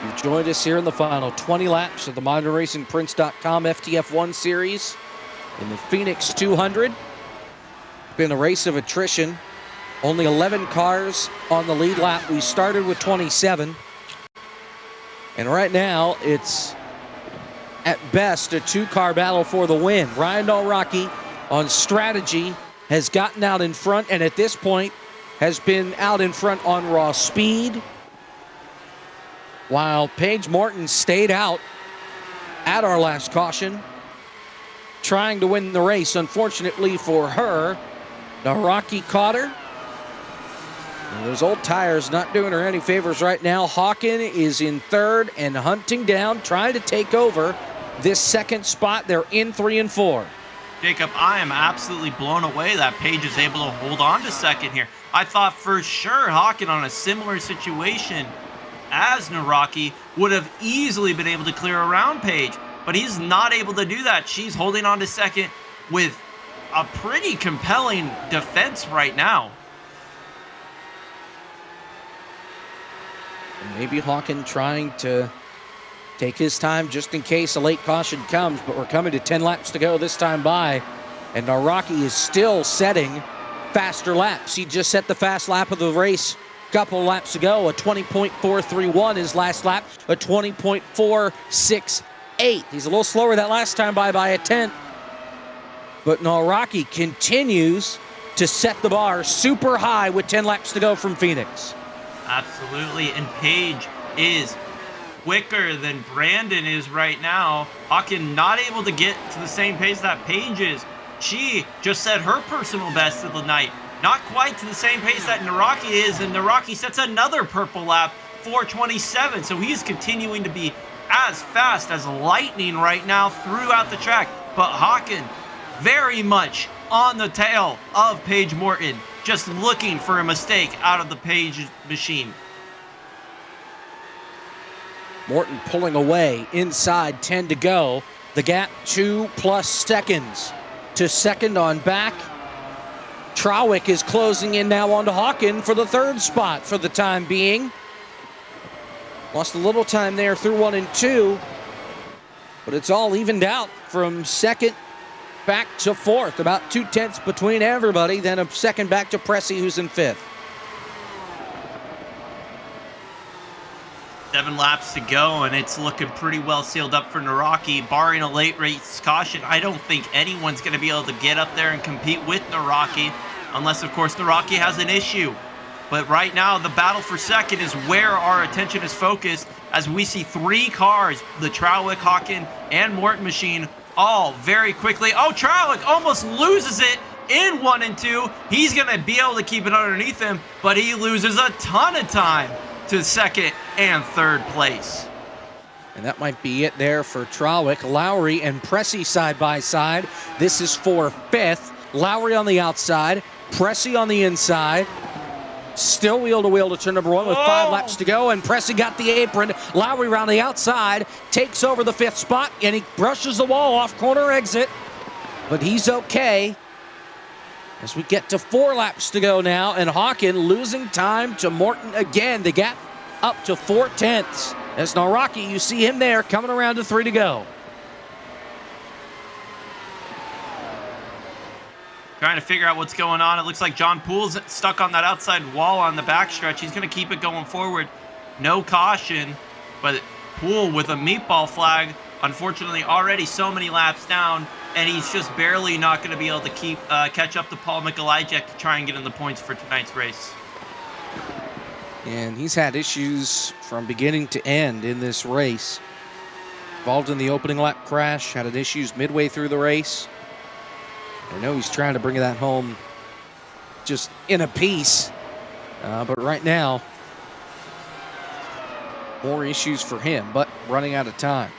You've joined us here in the final 20 laps of the ModernRacingPrince.com FTF1 Series in the Phoenix 200. Been a race of attrition. Only 11 cars on the lead lap. We started with 27. And right now, it's at best a 2-car battle for the win. Ryan Naraki on strategy has gotten out in front, and at this point has been out in front on raw speed, while Paige Morton stayed out at our last caution, trying to win the race. Unfortunately for her, Naraki caught her. And those old tires not doing her any favors right now. Hawken is in 3rd and hunting down, trying to take over this 2nd spot. They're in 3 and 4. Jacob, I am absolutely blown away that Paige is able to hold on to 2nd here. I thought for sure Hawken, on a similar situation as Naraki, would have easily been able to clear around Paige, but he's not able to do that. She's holding on to 2nd with a pretty compelling defense right now. Maybe Hawken trying to take his time just in case a late caution comes, but we're coming to 10 laps to go this time by, and Naraki is still setting faster laps. He just set the fast lap of the race a couple laps ago, a 20.431 his last lap, a 20.468. He's a little slower that last time by a 10th, but Naraki continues to set the bar super high with 10 laps to go from Phoenix. Absolutely, and Paige is quicker than Brandon is right now. Hawken not able to get to the same pace that Paige is. She just set her personal best of the night. Not quite to the same pace that Naraki is, and Naraki sets another purple lap, 4:27. So he's continuing to be as fast as lightning right now throughout the track. But Hawken very much on the tail of Paige Morton, just looking for a mistake out of the Paige machine. Morton pulling away inside, 10 to go. The gap 2+ seconds to 2nd on back. Trawick is closing in now onto Hawken for the 3rd spot for the time being. Lost a little time there through 1 and 2, but it's all evened out from 2nd back to 4th. About 0.2 between everybody, then a 2nd back to Pressey, who's in 5th. 7 laps to go, and it's looking pretty well sealed up for Naraki. Barring a late race caution, I don't think anyone's going to be able to get up there and compete with Naraki, unless, of course, Naraki has an issue. But right now, the battle for 2nd is where our attention is focused, as we see 3 cars, the Trawick, Hawken, and Morton machine, all very quickly. Oh, Trawick almost loses it in 1 and 2. He's going to be able to keep it underneath him, but he loses a ton of time to 2nd and 3rd place. And that might be it there for Trawick. Lowry and Pressey side by side. This is for 5th. Lowry on the outside, Pressey on the inside. Still wheel to wheel to turn number 1 with 5 laps to go, and Pressey got the apron. Lowry around the outside, takes over the 5th spot, and he brushes the wall off corner exit. But he's okay. As we get to 4 laps to go now, and Hawken losing time to Morton again. The gap up to 4/10. As Naraki, you see him there coming around to 3 to go. Trying to figure out what's going on. It looks like John Poole's stuck on that outside wall on the backstretch. He's going to keep it going forward. No caution, but Poole with a meatball flag, unfortunately already so many laps down, and he's just barely not going to be able to catch up to Paul Mikolajczyk to try and get in the points for tonight's race. And he's had issues from beginning to end in this race. Involved in the opening lap crash, had issues midway through the race. I know he's trying to bring that home just in a piece. But right now, more issues for him, but running out of time.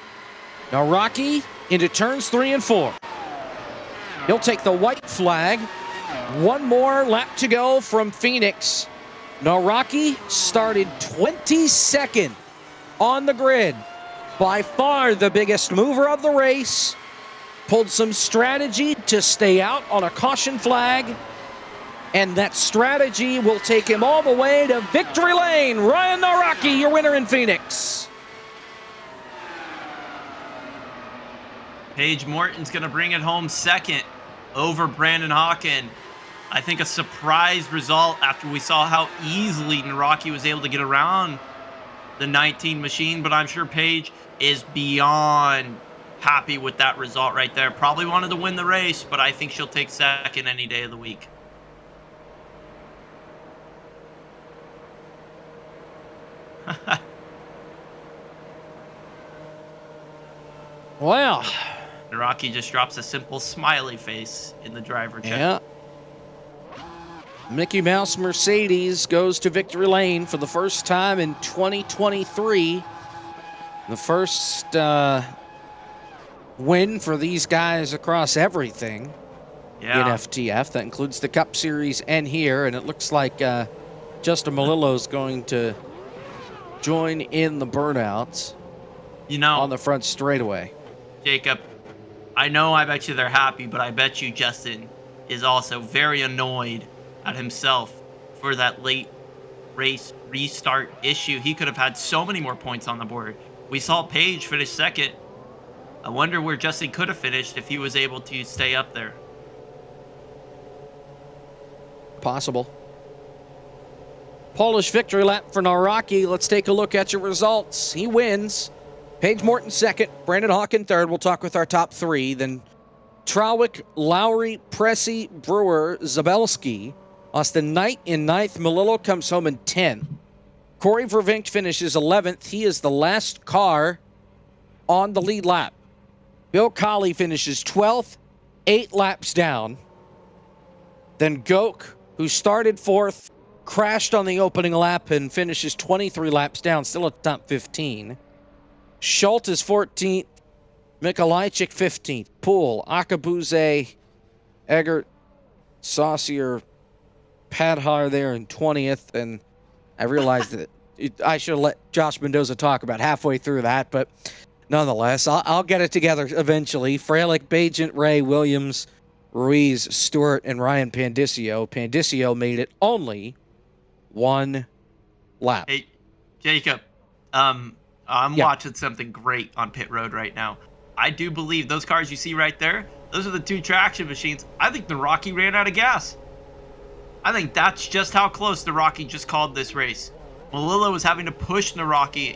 Now Rocky into turns 3 and 4. He'll take the white flag. 1 more lap to go from Phoenix. Naraki started 22nd on the grid. By far the biggest mover of the race. Pulled some strategy to stay out on a caution flag. And that strategy will take him all the way to victory lane. Ryan Naraki, your winner in Phoenix. Paige Morton's going to bring it home second over Brandon Hawken. I think a surprise result after we saw how easily Naraki was able to get around the 19 machine, but I'm sure Paige is beyond happy with that result right there. Probably wanted to win the race, but I think she'll take second any day of the week. Well, Naraki just drops a simple smiley face in the driver check. yeah. Mickey Mouse Mercedes goes to victory lane for the first time in 2023. The first win for these guys across everything in FTF. That includes the Cup Series and here. And it looks like Justin Melillo's going to join in the burnouts on the front straightaway. Jacob, I bet you they're happy, but I bet you Justin is also very annoyed at himself for that late race restart issue. He could have had so many more points on the board. We saw Paige finish second. I wonder where Justin could have finished if he was able to stay up there. Possible. Polish victory lap for Naraki. Let's take a look at your results. He wins. Paige Morton second, Brandon Hawken third. We'll talk with our top 3. Then Trawick, Lowry, Pressey, Brewer, Zabelski. Austin Knight in 9th. Melillo comes home in 10th. Corey Vervinkt finishes 11th. He is the last car on the lead lap. Bill Colley finishes 12th, 8 laps down. Then Goke, who started 4th, crashed on the opening lap and finishes 23 laps down, still at the top 15. Schultz is 14th. Mikolajczyk 15th. Poole, Akabuze, Eggert, Saucier, Padhar there in 20th. And I realized that I should have let Josh Mendoza talk about halfway through that, but nonetheless, I'll get it together eventually. Fralick, Bajent, Ray, Williams, Ruiz, Stewart, and Ryan Pandicio. Pandicio made it only 1 lap. Hey, Jacob, I'm watching something great on pit road right now. I do believe those cars you see right there, those are the 2 traction machines. I think the Rocky ran out of gas. I think that's just how close the Rocky just called this race. Melillo is having to push Naraki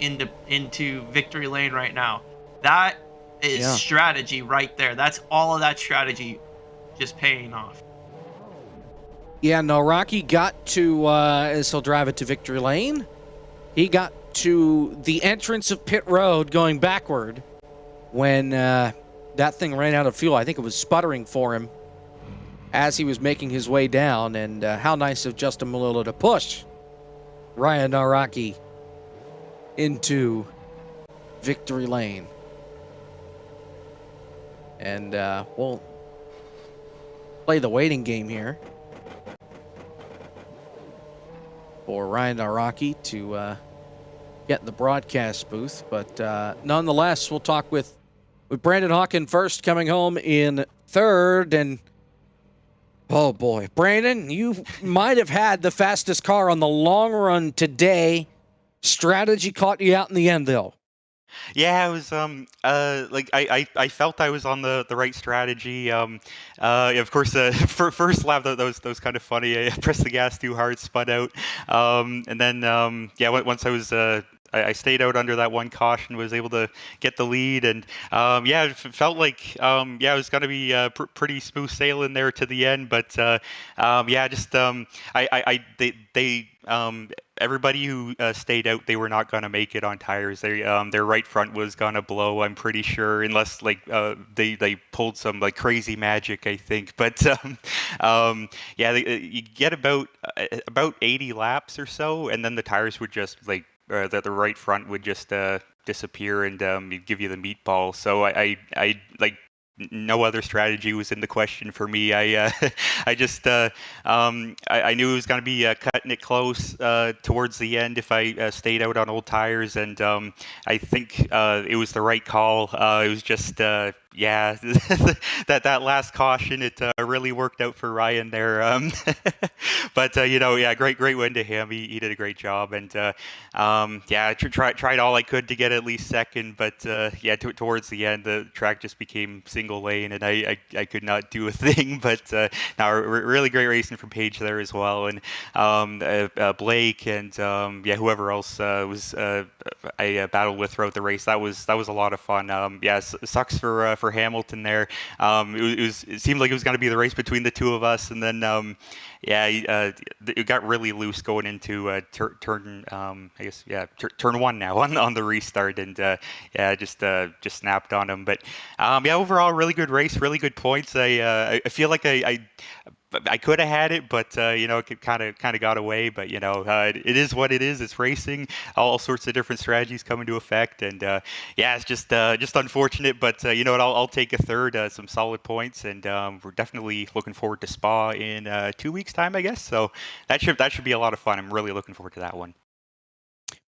into victory lane right now. That is strategy right there. That's all of that strategy just paying off. Yeah, Naraki got to, as he'll drive it to victory lane, he got to the entrance of pit road going backward when that thing ran out of fuel. I think it was sputtering for him as he was making his way down. And how nice of Justin Melillo to push Ryan Naraki into victory lane. And we'll play the waiting game here for Ryan Araki to get in the broadcast booth. But nonetheless, we'll talk with Brandon Hawken first, coming home in third. And oh boy, Brandon, you might have had the fastest car on the long run today. Strategy caught you out in the end, though. Yeah, I was like I felt I was on the right strategy. Of course, first lap that was kind of funny. I pressed the gas too hard, spun out, and then once I was I stayed out under that one caution, was able to get the lead, and it felt like it was going to be pretty smooth sailing there to the end. But everybody who stayed out, they were not going to make it on tires. Their right front was going to blow, I'm pretty sure, unless like they pulled some like crazy magic, I think. But you get about 80 laps or so, and then the tires would just like the right front would just disappear and give you the meatball. So I like no other strategy was in the question for me. I just I knew it was going to be cutting it close towards the end if I stayed out on old tires, and I think it was the right call. It was just that last caution, it really worked out for Ryan there. But great win to him. He did a great job, and tried all I could to get at least second, but towards the end the track just became single lane, and I could not do a thing. But really great racing from Paige there as well, and Blake and whoever else was I battled with throughout the race. That was a lot of fun. Sucks for Hamilton there. It seemed like it was going to be the race between the two of us, and then it got really loose going into turn one now on the restart, and just snapped on him. But overall, really good race, really good points. I feel like I could have had it, but it kind of got away. But it is what it is. It's racing. All sorts of different strategies come into effect, and it's just unfortunate. But I'll take a third, some solid points, and we're definitely looking forward to Spa in 2 weeks' time, I guess. So that should be a lot of fun. I'm really looking forward to that one.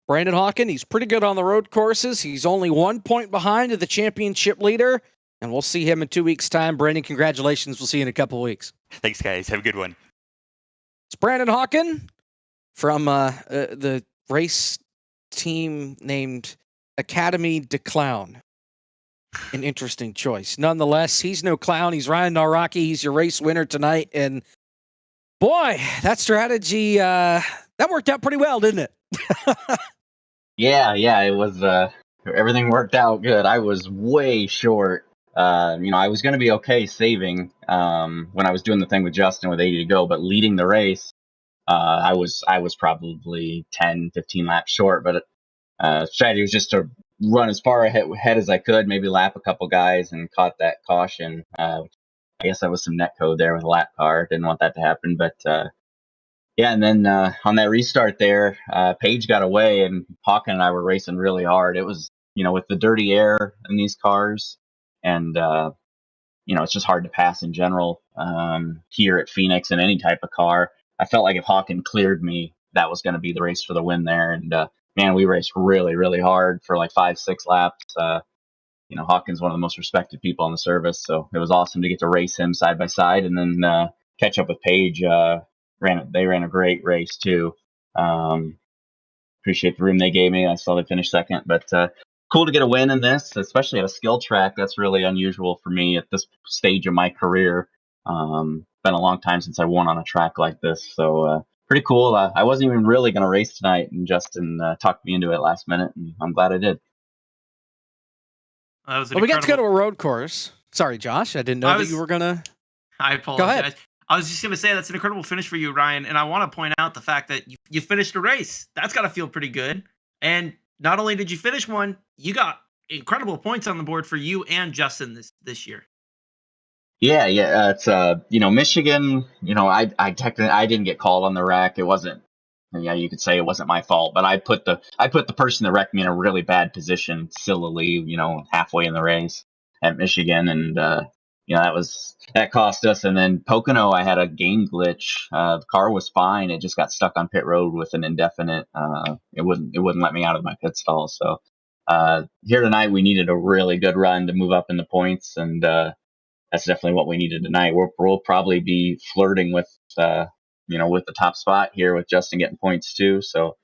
Brandon Hawken, he's pretty good on the road courses. He's only 1 point behind the championship leader. And we'll see him in 2 weeks' time. Brandon, congratulations. We'll see you in a couple of weeks. Thanks, guys. Have a good one. It's Brandon Hawken from the race team named Academy de Clown. An interesting choice. Nonetheless, he's no clown. He's Ryan Naraki. He's your race winner tonight. And boy, that strategy, that worked out pretty well, didn't it? Yeah, it was, everything worked out good. I was way short. I was going to be okay saving when I was doing the thing with Justin with 80 to go, but leading the race, I was probably 10, 15 laps short. But strategy was just to run as far ahead as I could, maybe lap a couple guys, and caught that caution. I guess that was some net code there with a lap car. Didn't want that to happen, but and then on that restart there, Paige got away, and Hawken and I were racing really hard. It was, with the dirty air in these cars. And, it's just hard to pass in general here at Phoenix in any type of car. I felt like if Hawken cleared me, that was going to be the race for the win there. And, we raced really, really hard for like 5-6 laps. Hawken's one of the most respected people on the service. So it was awesome to get to race him side by side, and then catch up with Paige. They ran a great race too. Appreciate the room they gave me. I saw they finished second, but cool to get a win in this, especially at a skill track. That's really unusual for me at this stage of my career. Been a long time since I won on a track like this, so pretty cool. I wasn't even really going to race tonight, and Justin talked me into it last minute, and I'm glad I did. We got to go to a road course. Sorry, Josh, I didn't know that you were going to... I apologize. Go ahead. I was just going to say that's an incredible finish for you, Ryan, and I want to point out the fact that you finished a race. That's got to feel pretty good. And not only did you finish one, you got incredible points on the board for you and Justin this year. Yeah. It's Michigan. I didn't get called on the rack. It wasn't yeah, you could say it wasn't my fault, but I put the person that wrecked me in a really bad position, sillily, halfway in the race at Michigan, and that cost us. And then Pocono, I had a game glitch. The car was fine; it just got stuck on pit road with an indefinite. It wouldn't let me out of my pit stall. So here tonight, we needed a really good run to move up in the points, and that's definitely what we needed tonight. We'll probably be flirting with with the top spot here with Justin getting points too. So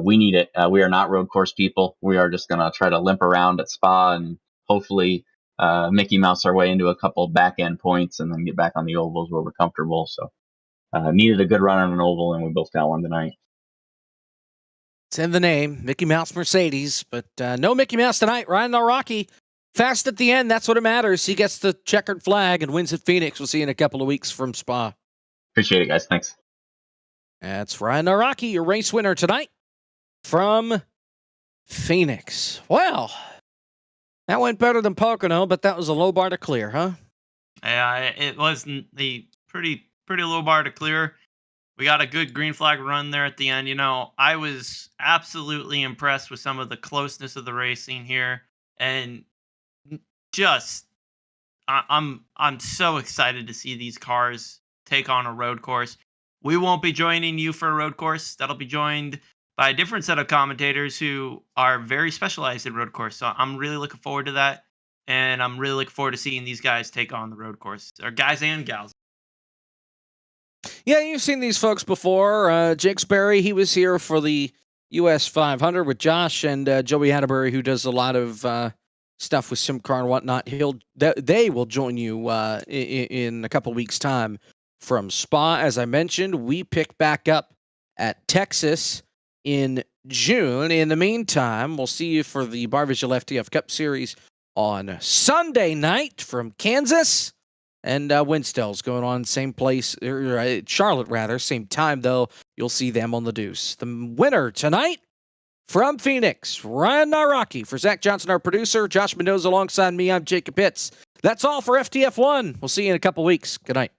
we need it. We are not road course people. We are just gonna try to limp around at Spa and hopefully Mickey Mouse our way into a couple back end points and then get back on the ovals where we're comfortable. So needed a good run on an oval, and we both got one tonight. It's in the name, Mickey Mouse Mercedes, but no Mickey Mouse tonight. Ryan Naraki, fast at the end. That's what it matters. He gets the checkered flag and wins at Phoenix. We'll see you in a couple of weeks from Spa. Appreciate it, guys. Thanks. That's Ryan Naraki, your race winner tonight from Phoenix. Well, that went better than Pocono, but that was a low bar to clear, huh? Yeah, it was the pretty low bar to clear. We got a good green flag run there at the end. I was absolutely impressed with some of the closeness of the racing here, and just I'm so excited to see these cars take on a road course. We won't be joining you for a road course. That'll be joined by a different set of commentators who are very specialized in road course. So I'm really looking forward to that, and I'm really looking forward to seeing these guys take on the road course, or guys and gals. Yeah, you've seen these folks before. Jake Sperry, he was here for the US 500 with Josh, and Joey Atterbury, who does a lot of stuff with SimCar and whatnot. They will join you in a couple weeks' time from Spa. As I mentioned, we pick back up at Texas in June. In the meantime, we'll see you for the Bar Visual FTF Cup Series on Sunday night from Kansas. And Winstell's going on same place, Charlotte rather, same time though. You'll see them on the deuce. The winner tonight from Phoenix, Ryan Naraki. For Zach Johnson, our producer, Josh Mendoza alongside me, I'm Jacob Pitts. That's all for FTF1. We'll see you in a couple weeks. Good night.